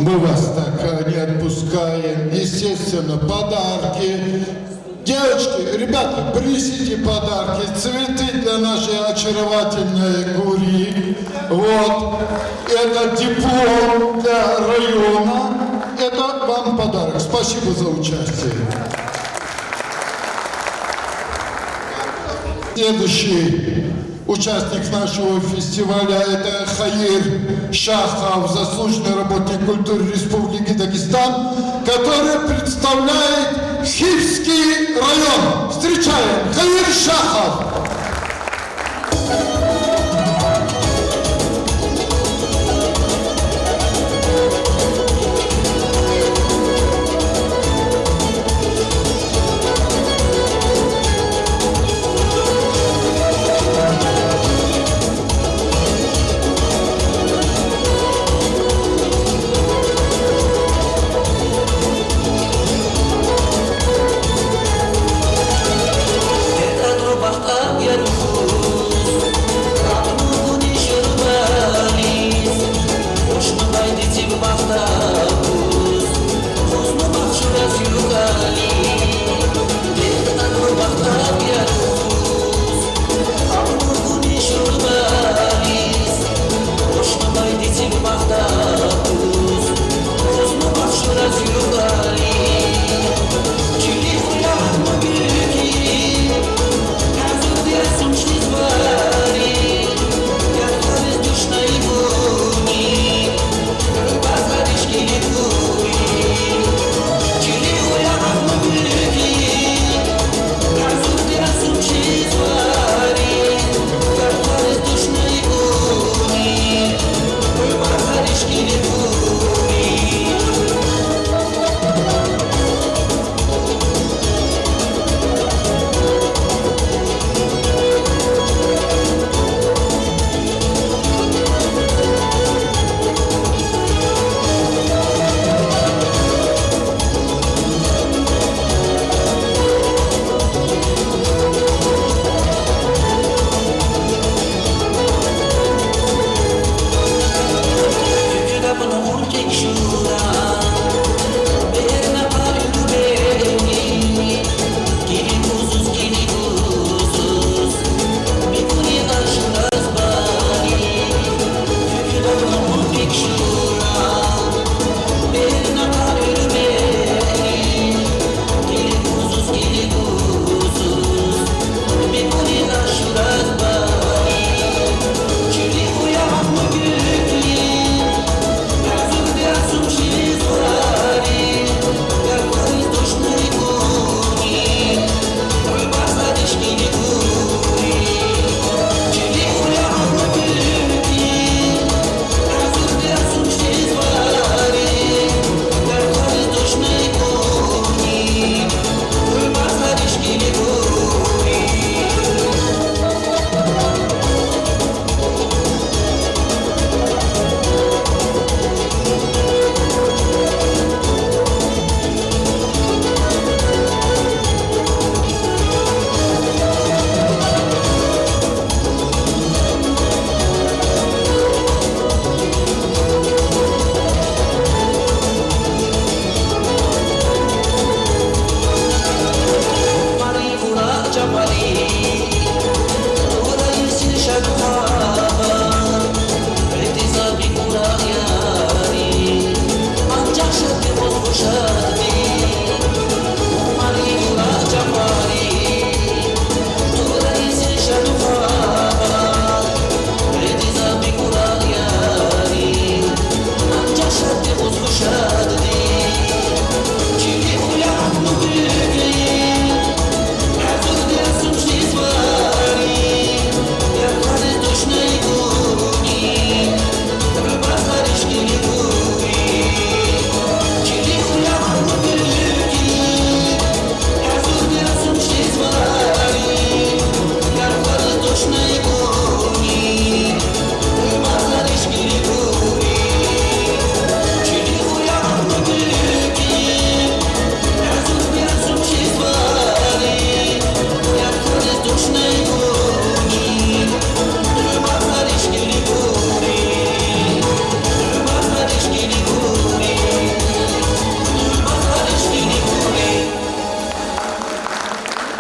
Speaker 16: Мы вас так не отпускаем. Естественно, подарки. Девочки, ребята, принесите подарки, цветы для нашей очаровательной Гури. Вот. Это диплом для района. Это вам подарок. Спасибо за участие. Следующий участник нашего фестиваля, это Хаир Шахов, заслуженный работник культуры Республики Дагестан, который представляет Хивский район. Встречаем Хаир Шахов.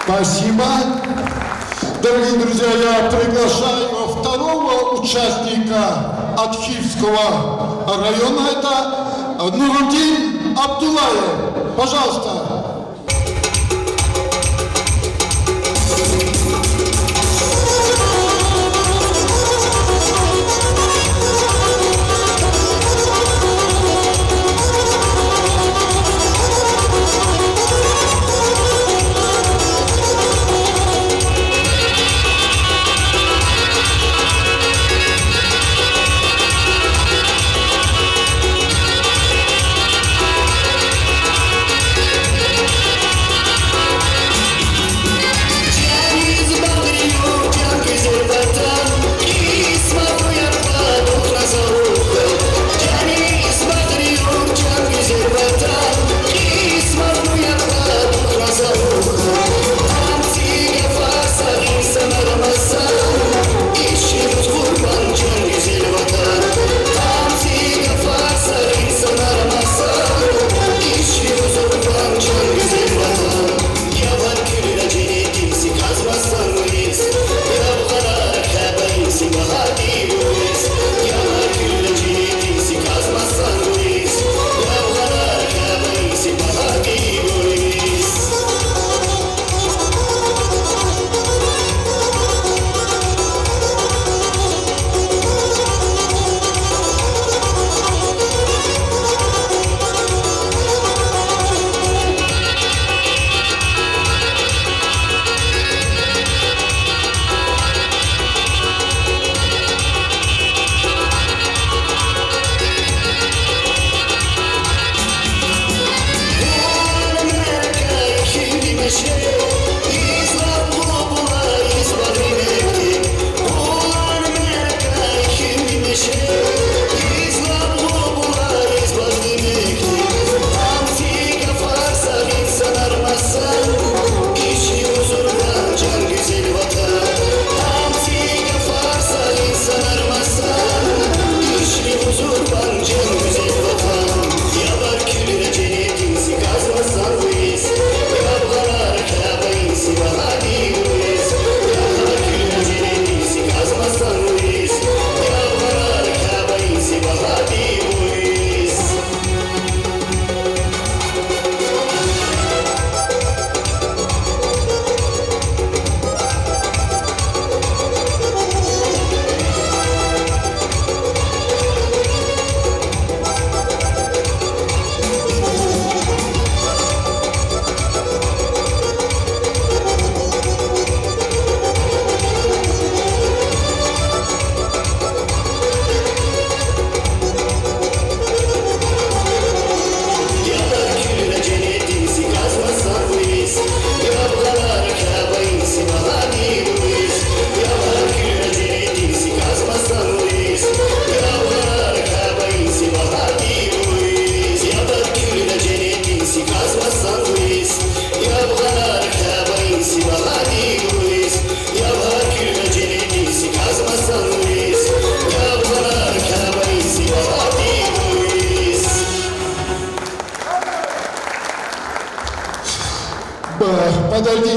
Speaker 16: Спасибо. Дорогие друзья, я приглашаю второго участника от Хивского района. Это Нурудин Абдулаев. Пожалуйста.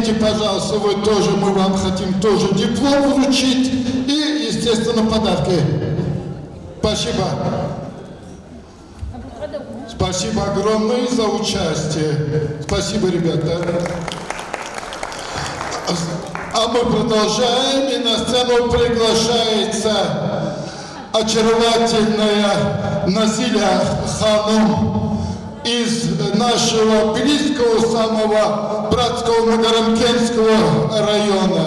Speaker 16: Проходите, пожалуйста, вы тоже, мы вам хотим тоже диплом вручить и, естественно, подарки. Спасибо. Спасибо огромное за участие. Спасибо, ребята. А мы продолжаем, и на сцену приглашается очаровательная Назиля Ханум из нашего близкого, самого братского Магарамкентского района.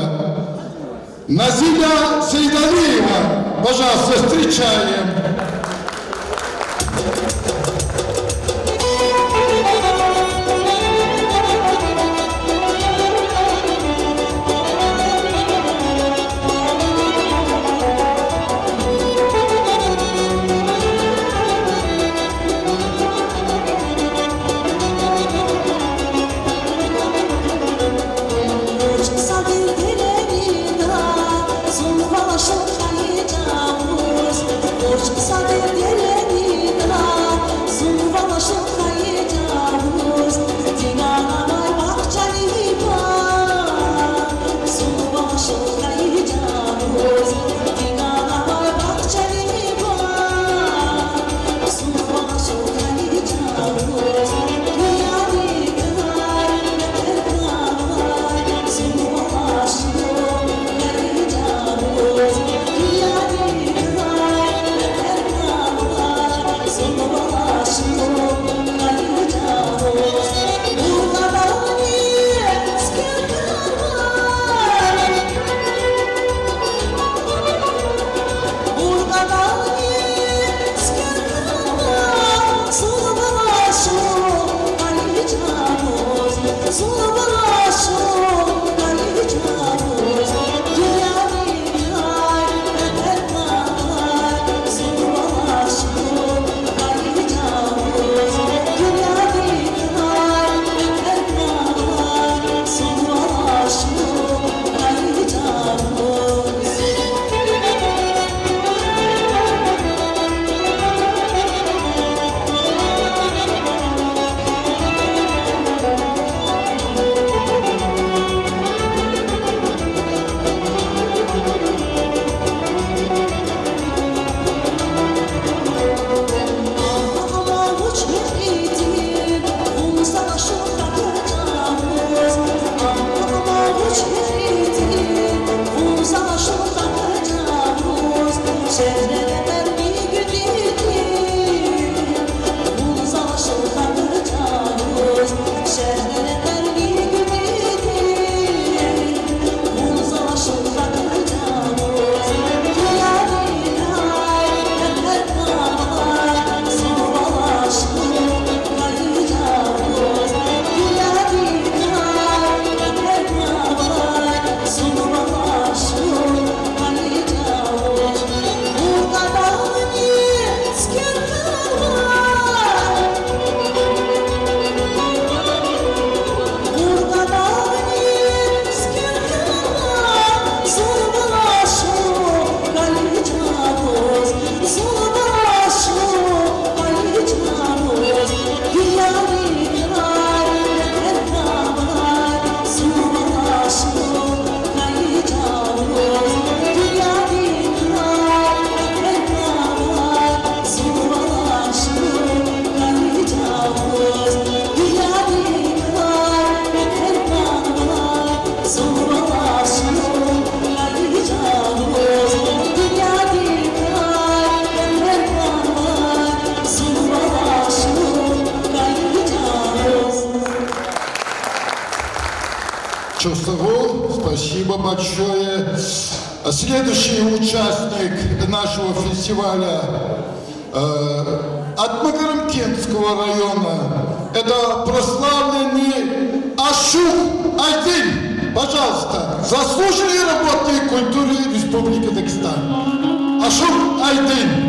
Speaker 16: Назиля Сейдалиева, пожалуйста, встречаем. Спасибо большое. Следующий участник нашего фестиваля от Магарамкентского района. Это прославленный Ашух Айдин. Пожалуйста, заслуженный работник культуры Республики Дагестан. Ашух Айдин.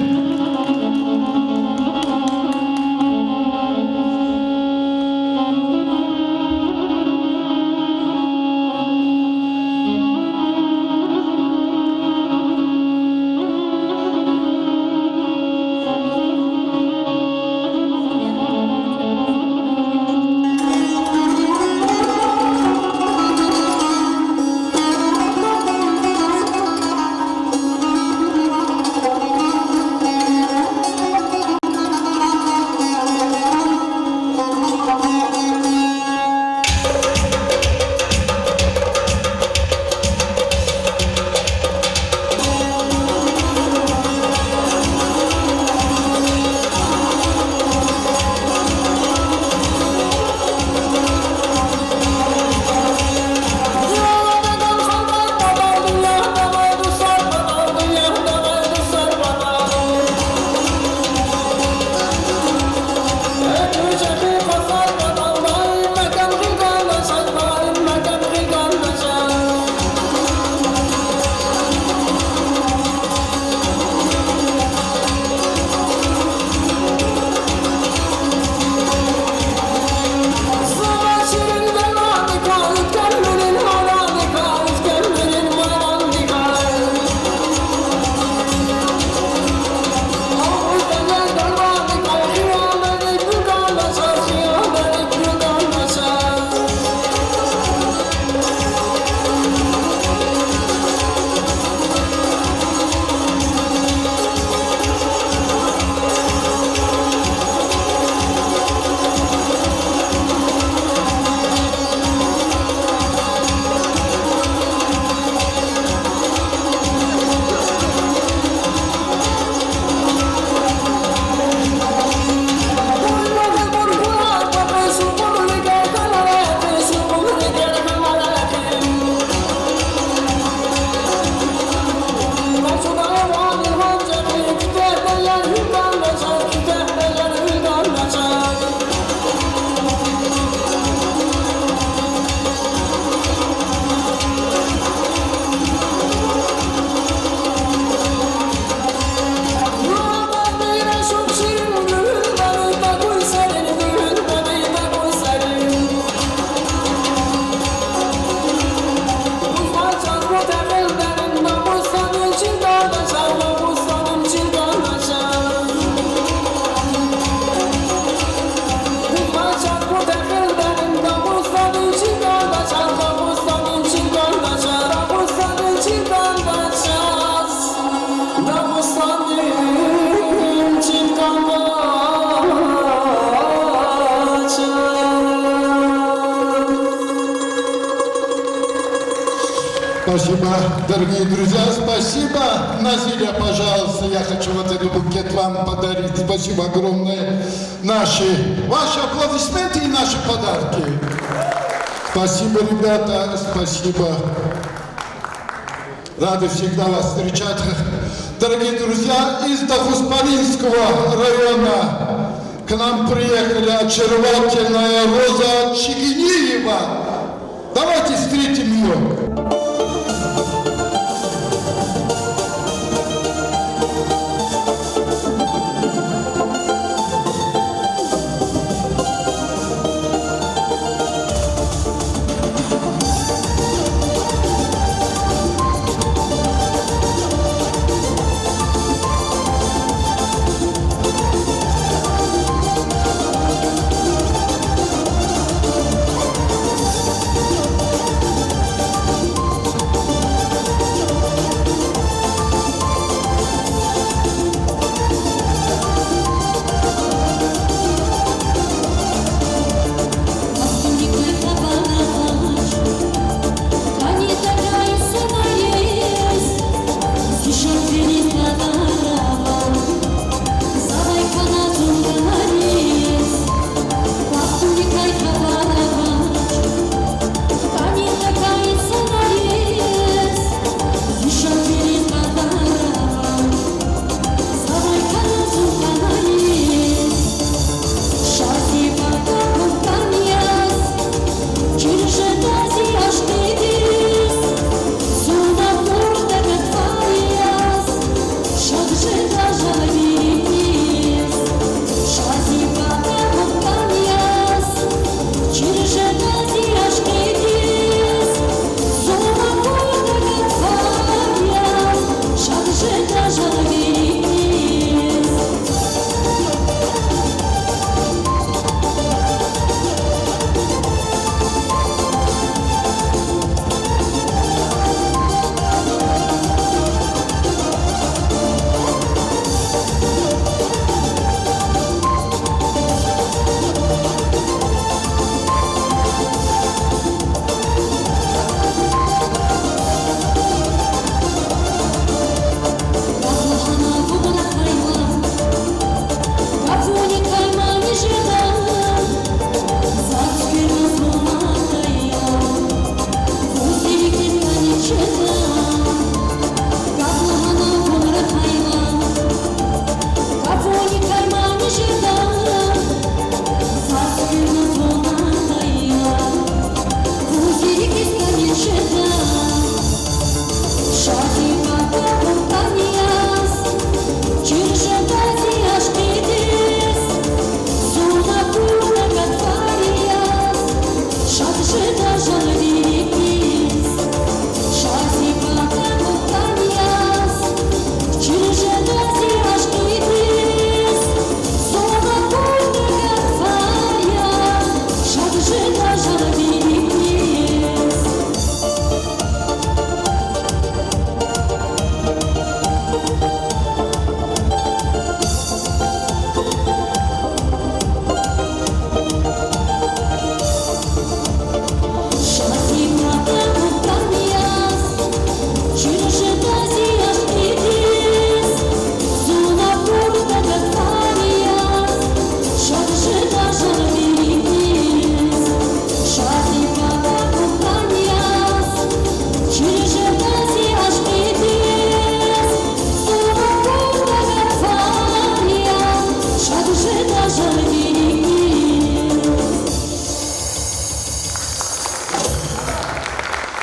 Speaker 16: Спасибо, дорогие друзья, спасибо. Назиля, пожалуйста, я хочу вот этот букет вам подарить. Спасибо огромное. Ваши аплодисменты и наши подарки. Спасибо, ребята, спасибо. Рады всегда вас встречать. Дорогие друзья, из Дахуспаринского района к нам приехали очаровательная Роза Чигиниева. Давайте встретим ее.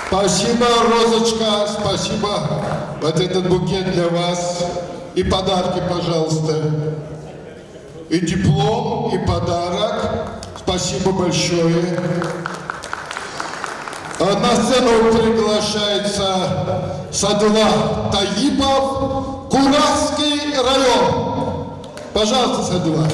Speaker 16: Спасибо, Розочка, спасибо. Вот этот букет для вас. И подарки, пожалуйста. И диплом, и подарок. Спасибо большое. На сцену приглашается Садула Таипов, Куравский район. Пожалуйста, Садула.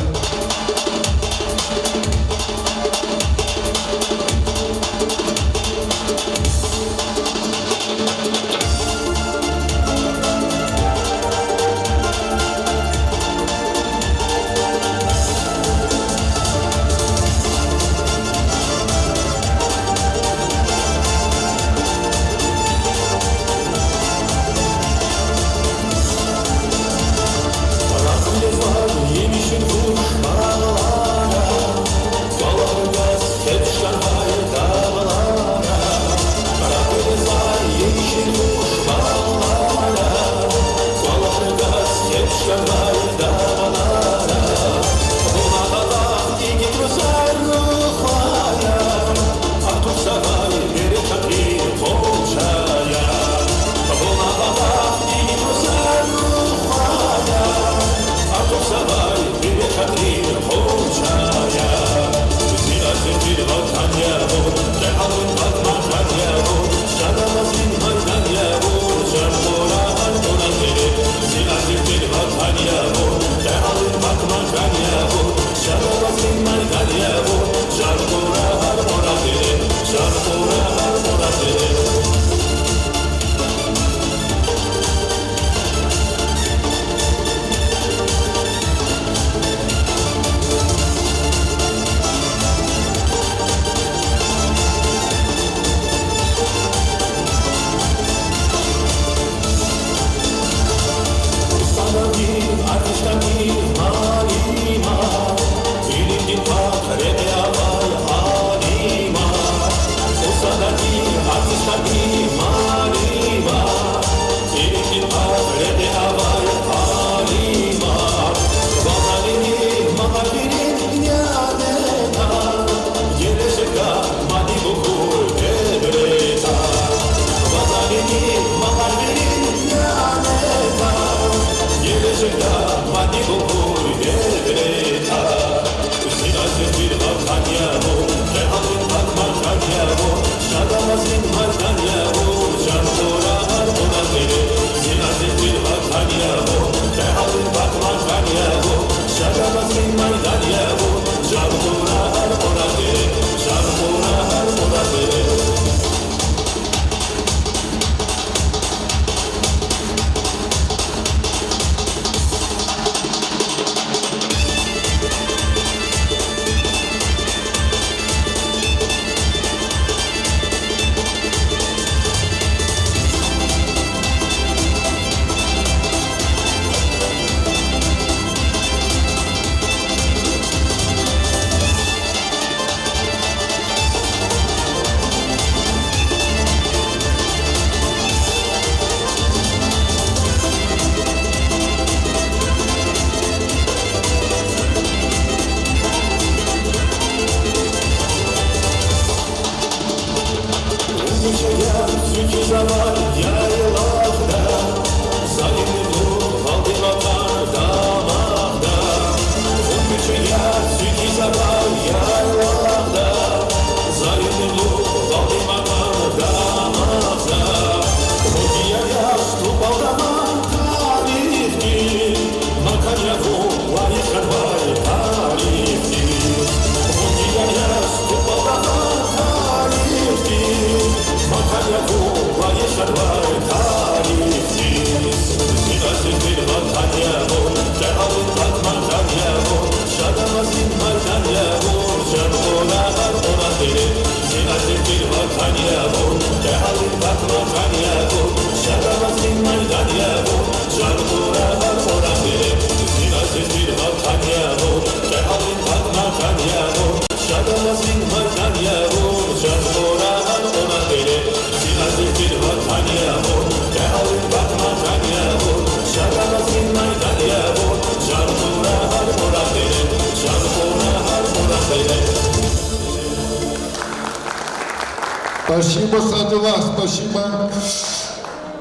Speaker 16: Спасибо, Садыла, спасибо.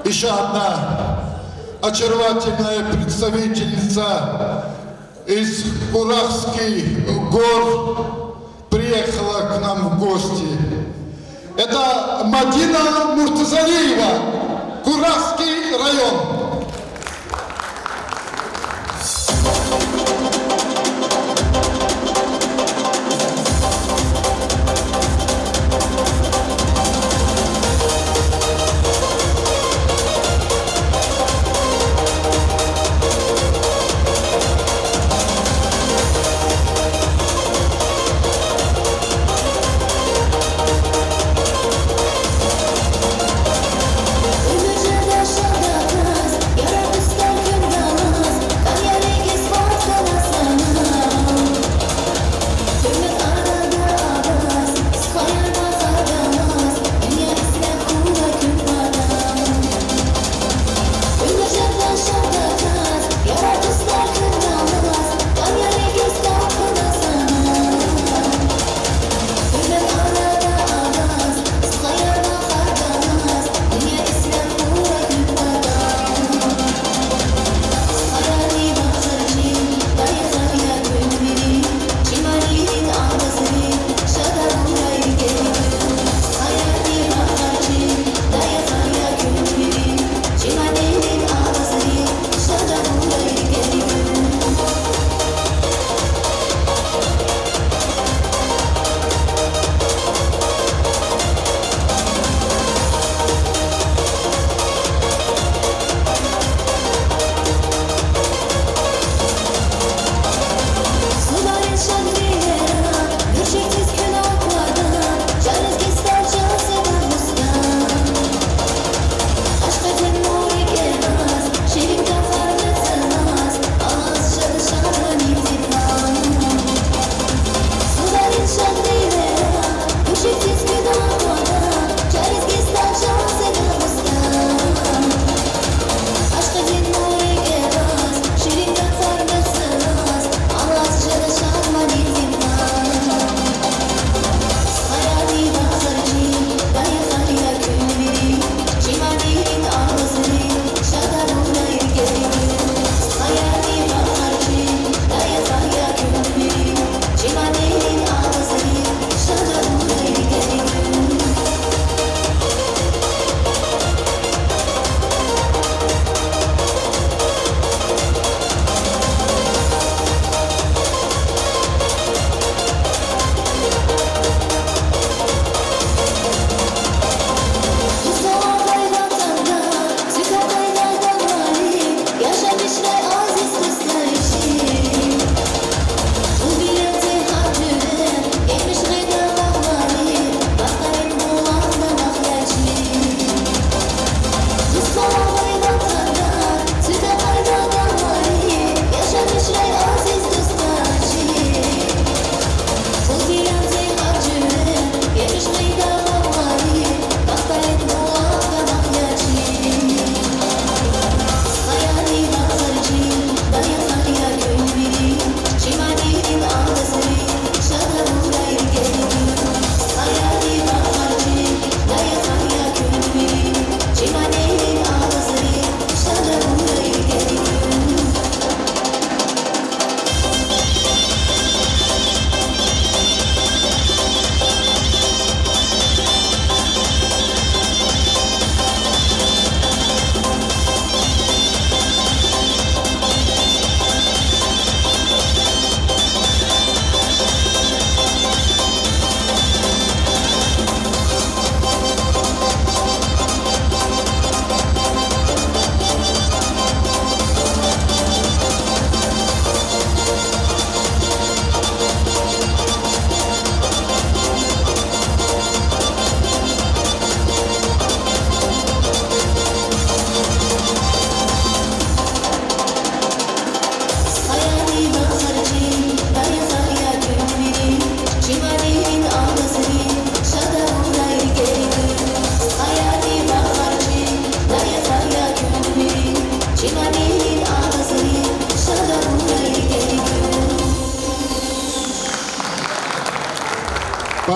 Speaker 16: Еще одна очаровательная представительница из Урахских гор приехала к нам в гости. Это Мадина Муртазалиева, Курахский район.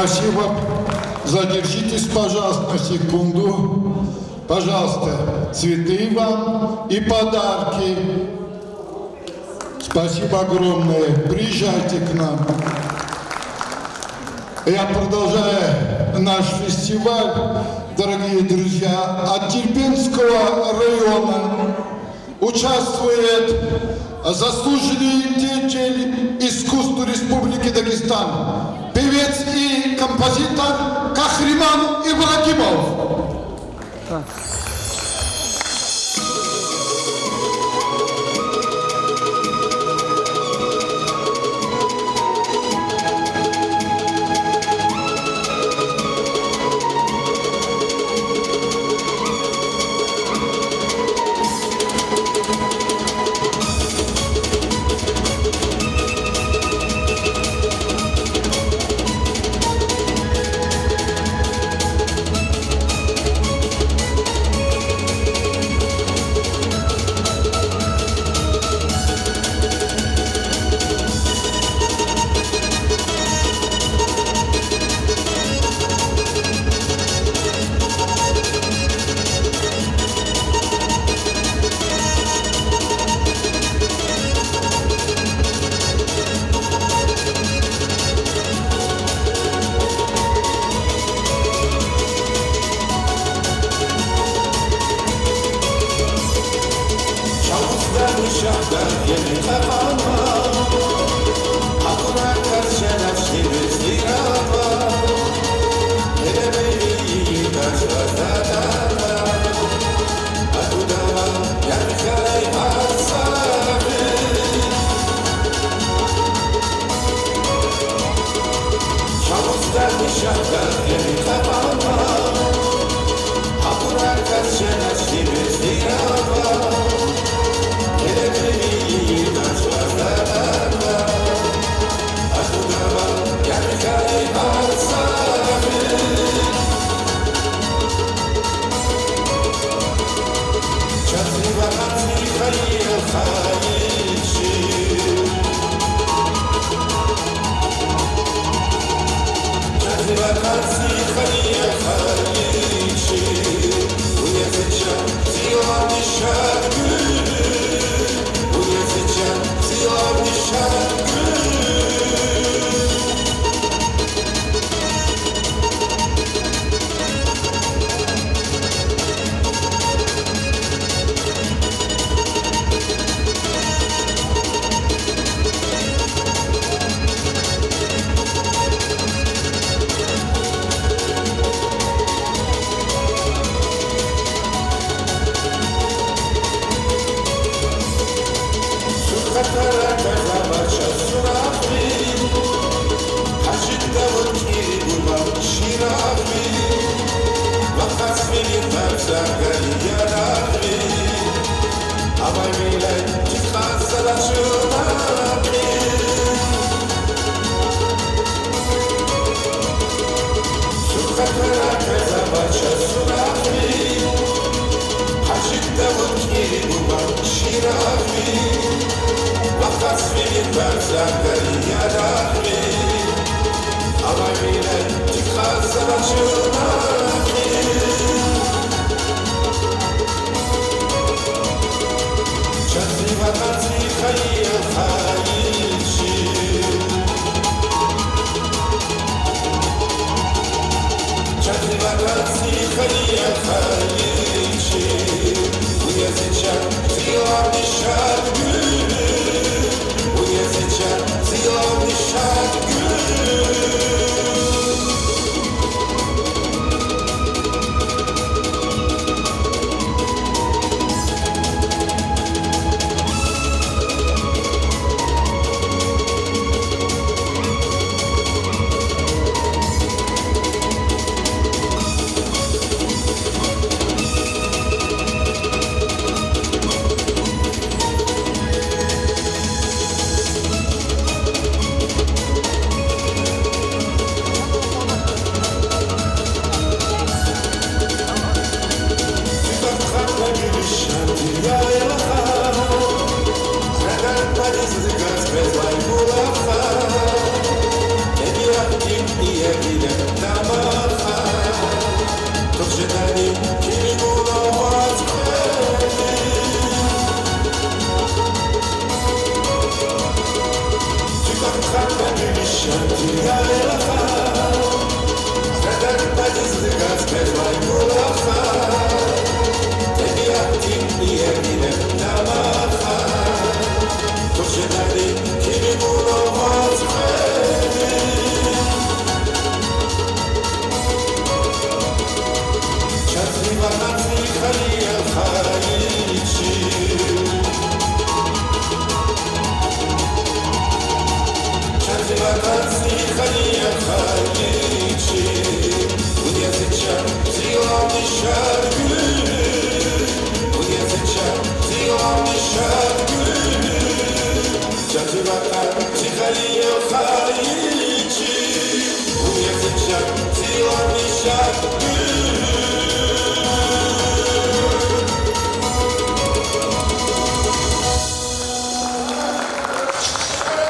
Speaker 16: Спасибо. задержитесь, пожалуйста, на секунду. Пожалуйста, цветы вам и подарки. Спасибо огромное. Приезжайте к нам. Я продолжаю наш фестиваль, дорогие друзья. От Дербентского района участвует заслуженный деятель искусства Республики Дагестан, певец и композитор Кахриман Ибрагимов.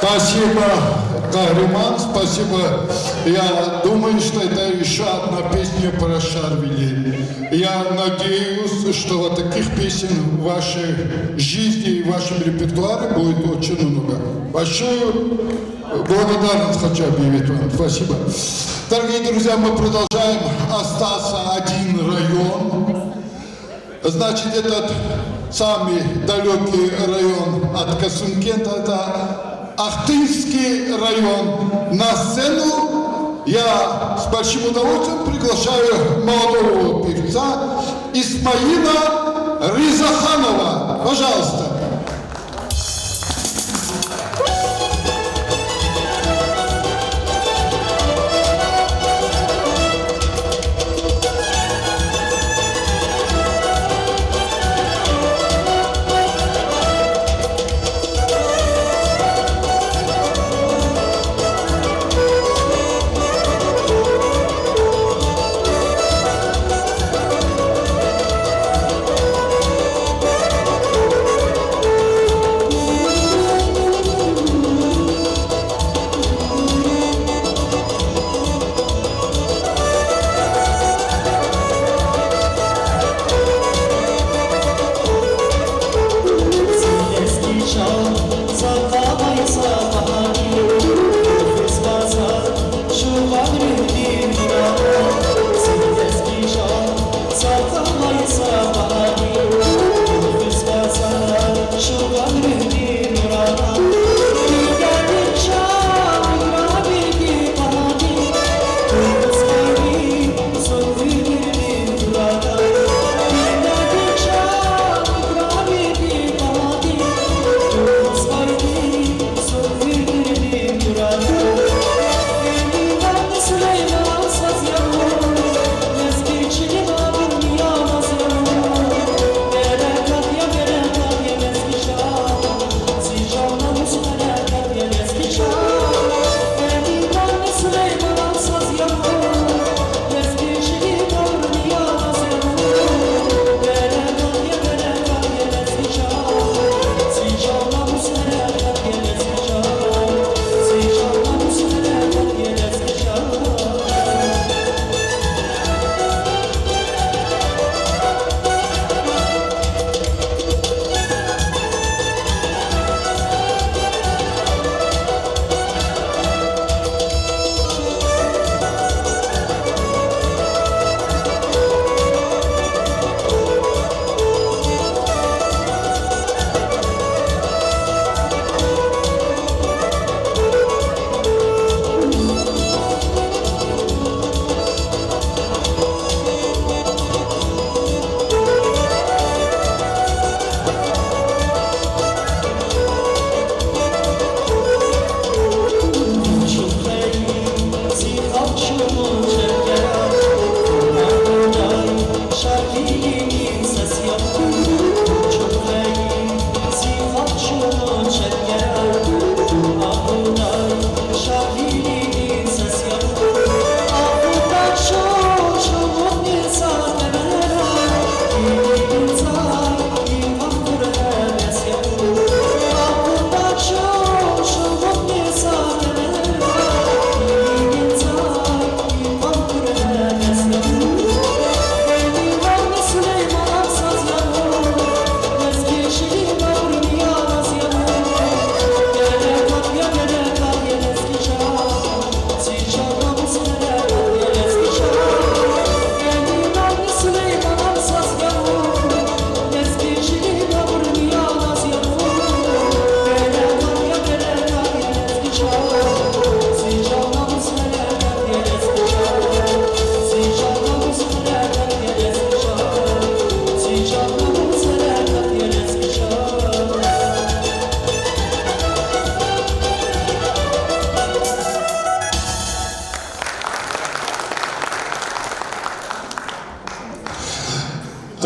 Speaker 16: Спасибо, Кахриман, спасибо. Я думаю, что это еще одна песня про Шарвили. Я надеюсь, что вот таких песен в вашей жизни и в вашем репертуаре будет очень много. Большую благодарность хочу объявить вам. Спасибо. Дорогие друзья, мы продолжаем. Остался один район. Значит, этот самый далекий район от Касымкента, это Ахтырский район. На сцену я с большим удовольствием приглашаю молодого певца Исмаила Ризаханова. Пожалуйста.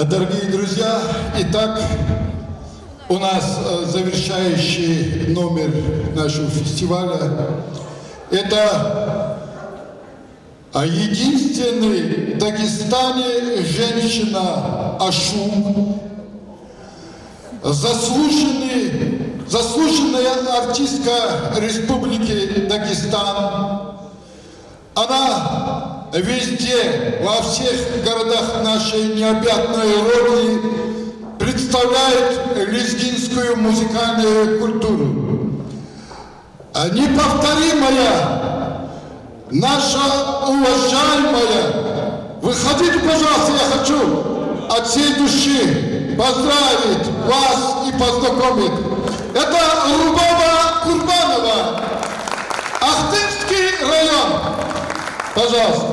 Speaker 16: Дорогие друзья, итак, у нас завершающий номер нашего фестиваля. Это единственный в Дагестане женщина Ашум, заслуженный заслуженная артистка Республики Дагестан. Она везде, во всех городах нашей необъятной Родины представляет лезгинскую музыкальную культуру. Неповторимая, наша уважаемая, выходите, пожалуйста, я хочу от всей души поздравить вас и познакомить. Это Рубама Курбанова, Ахтырский район. Пожалуйста.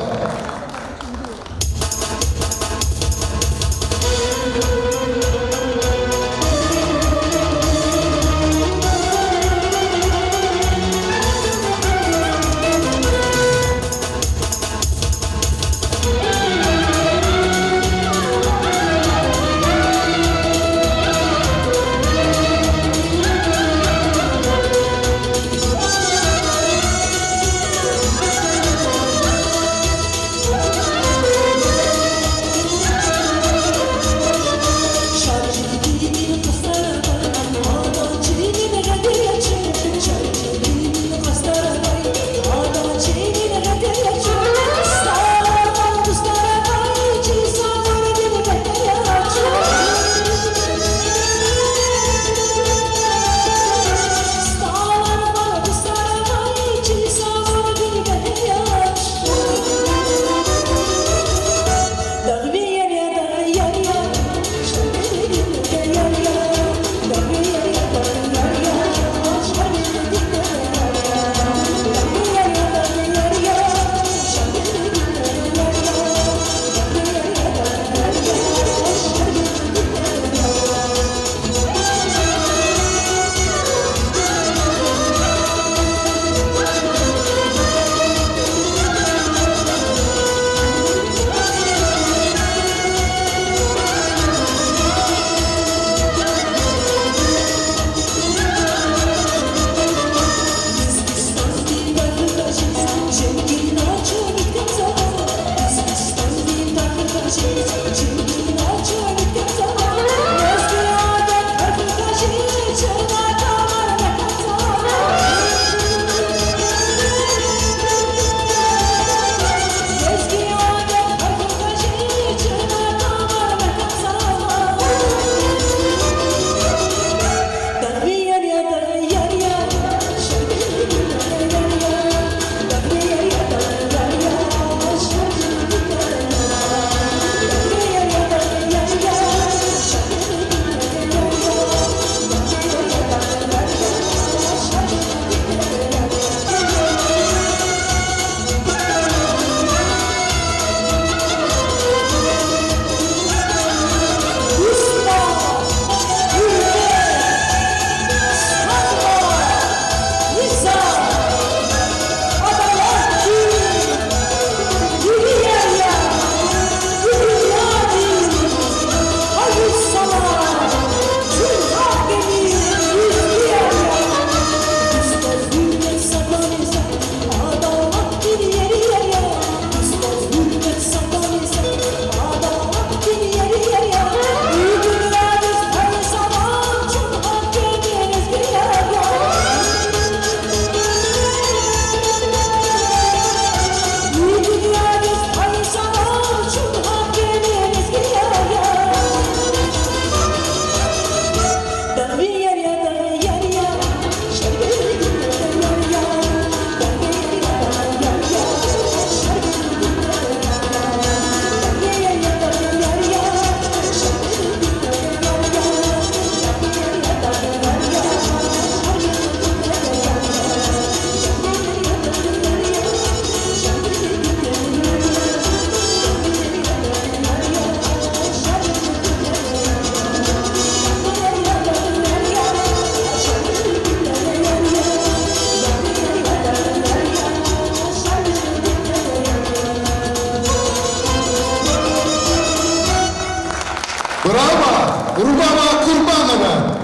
Speaker 16: Браво! Рубама Курбанова!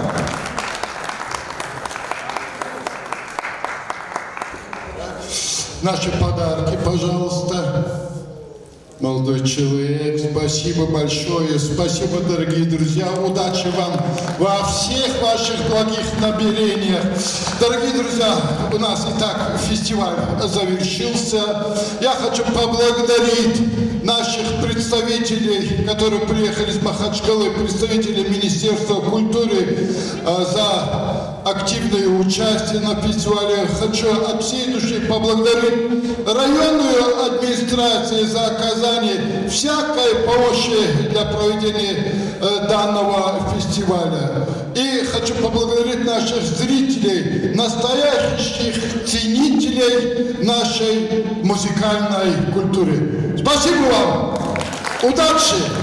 Speaker 16: Наши подарки, пожалуйста. Молодой человек, спасибо большое, спасибо, дорогие друзья, удачи вам во всех ваших благих намерениях. Дорогие друзья, у нас и так фестиваль завершился. Я хочу поблагодарить наших представителей, которые приехали из Махачкалы, представителей Министерства культуры за активное участие на фестивале. Хочу от всей души поблагодарить районную администрацию за оказание всякой помощи для проведения данного фестиваля. И хочу поблагодарить наших зрителей, настоящих ценителей нашей музыкальной культуры. Спасибо вам! Удачи!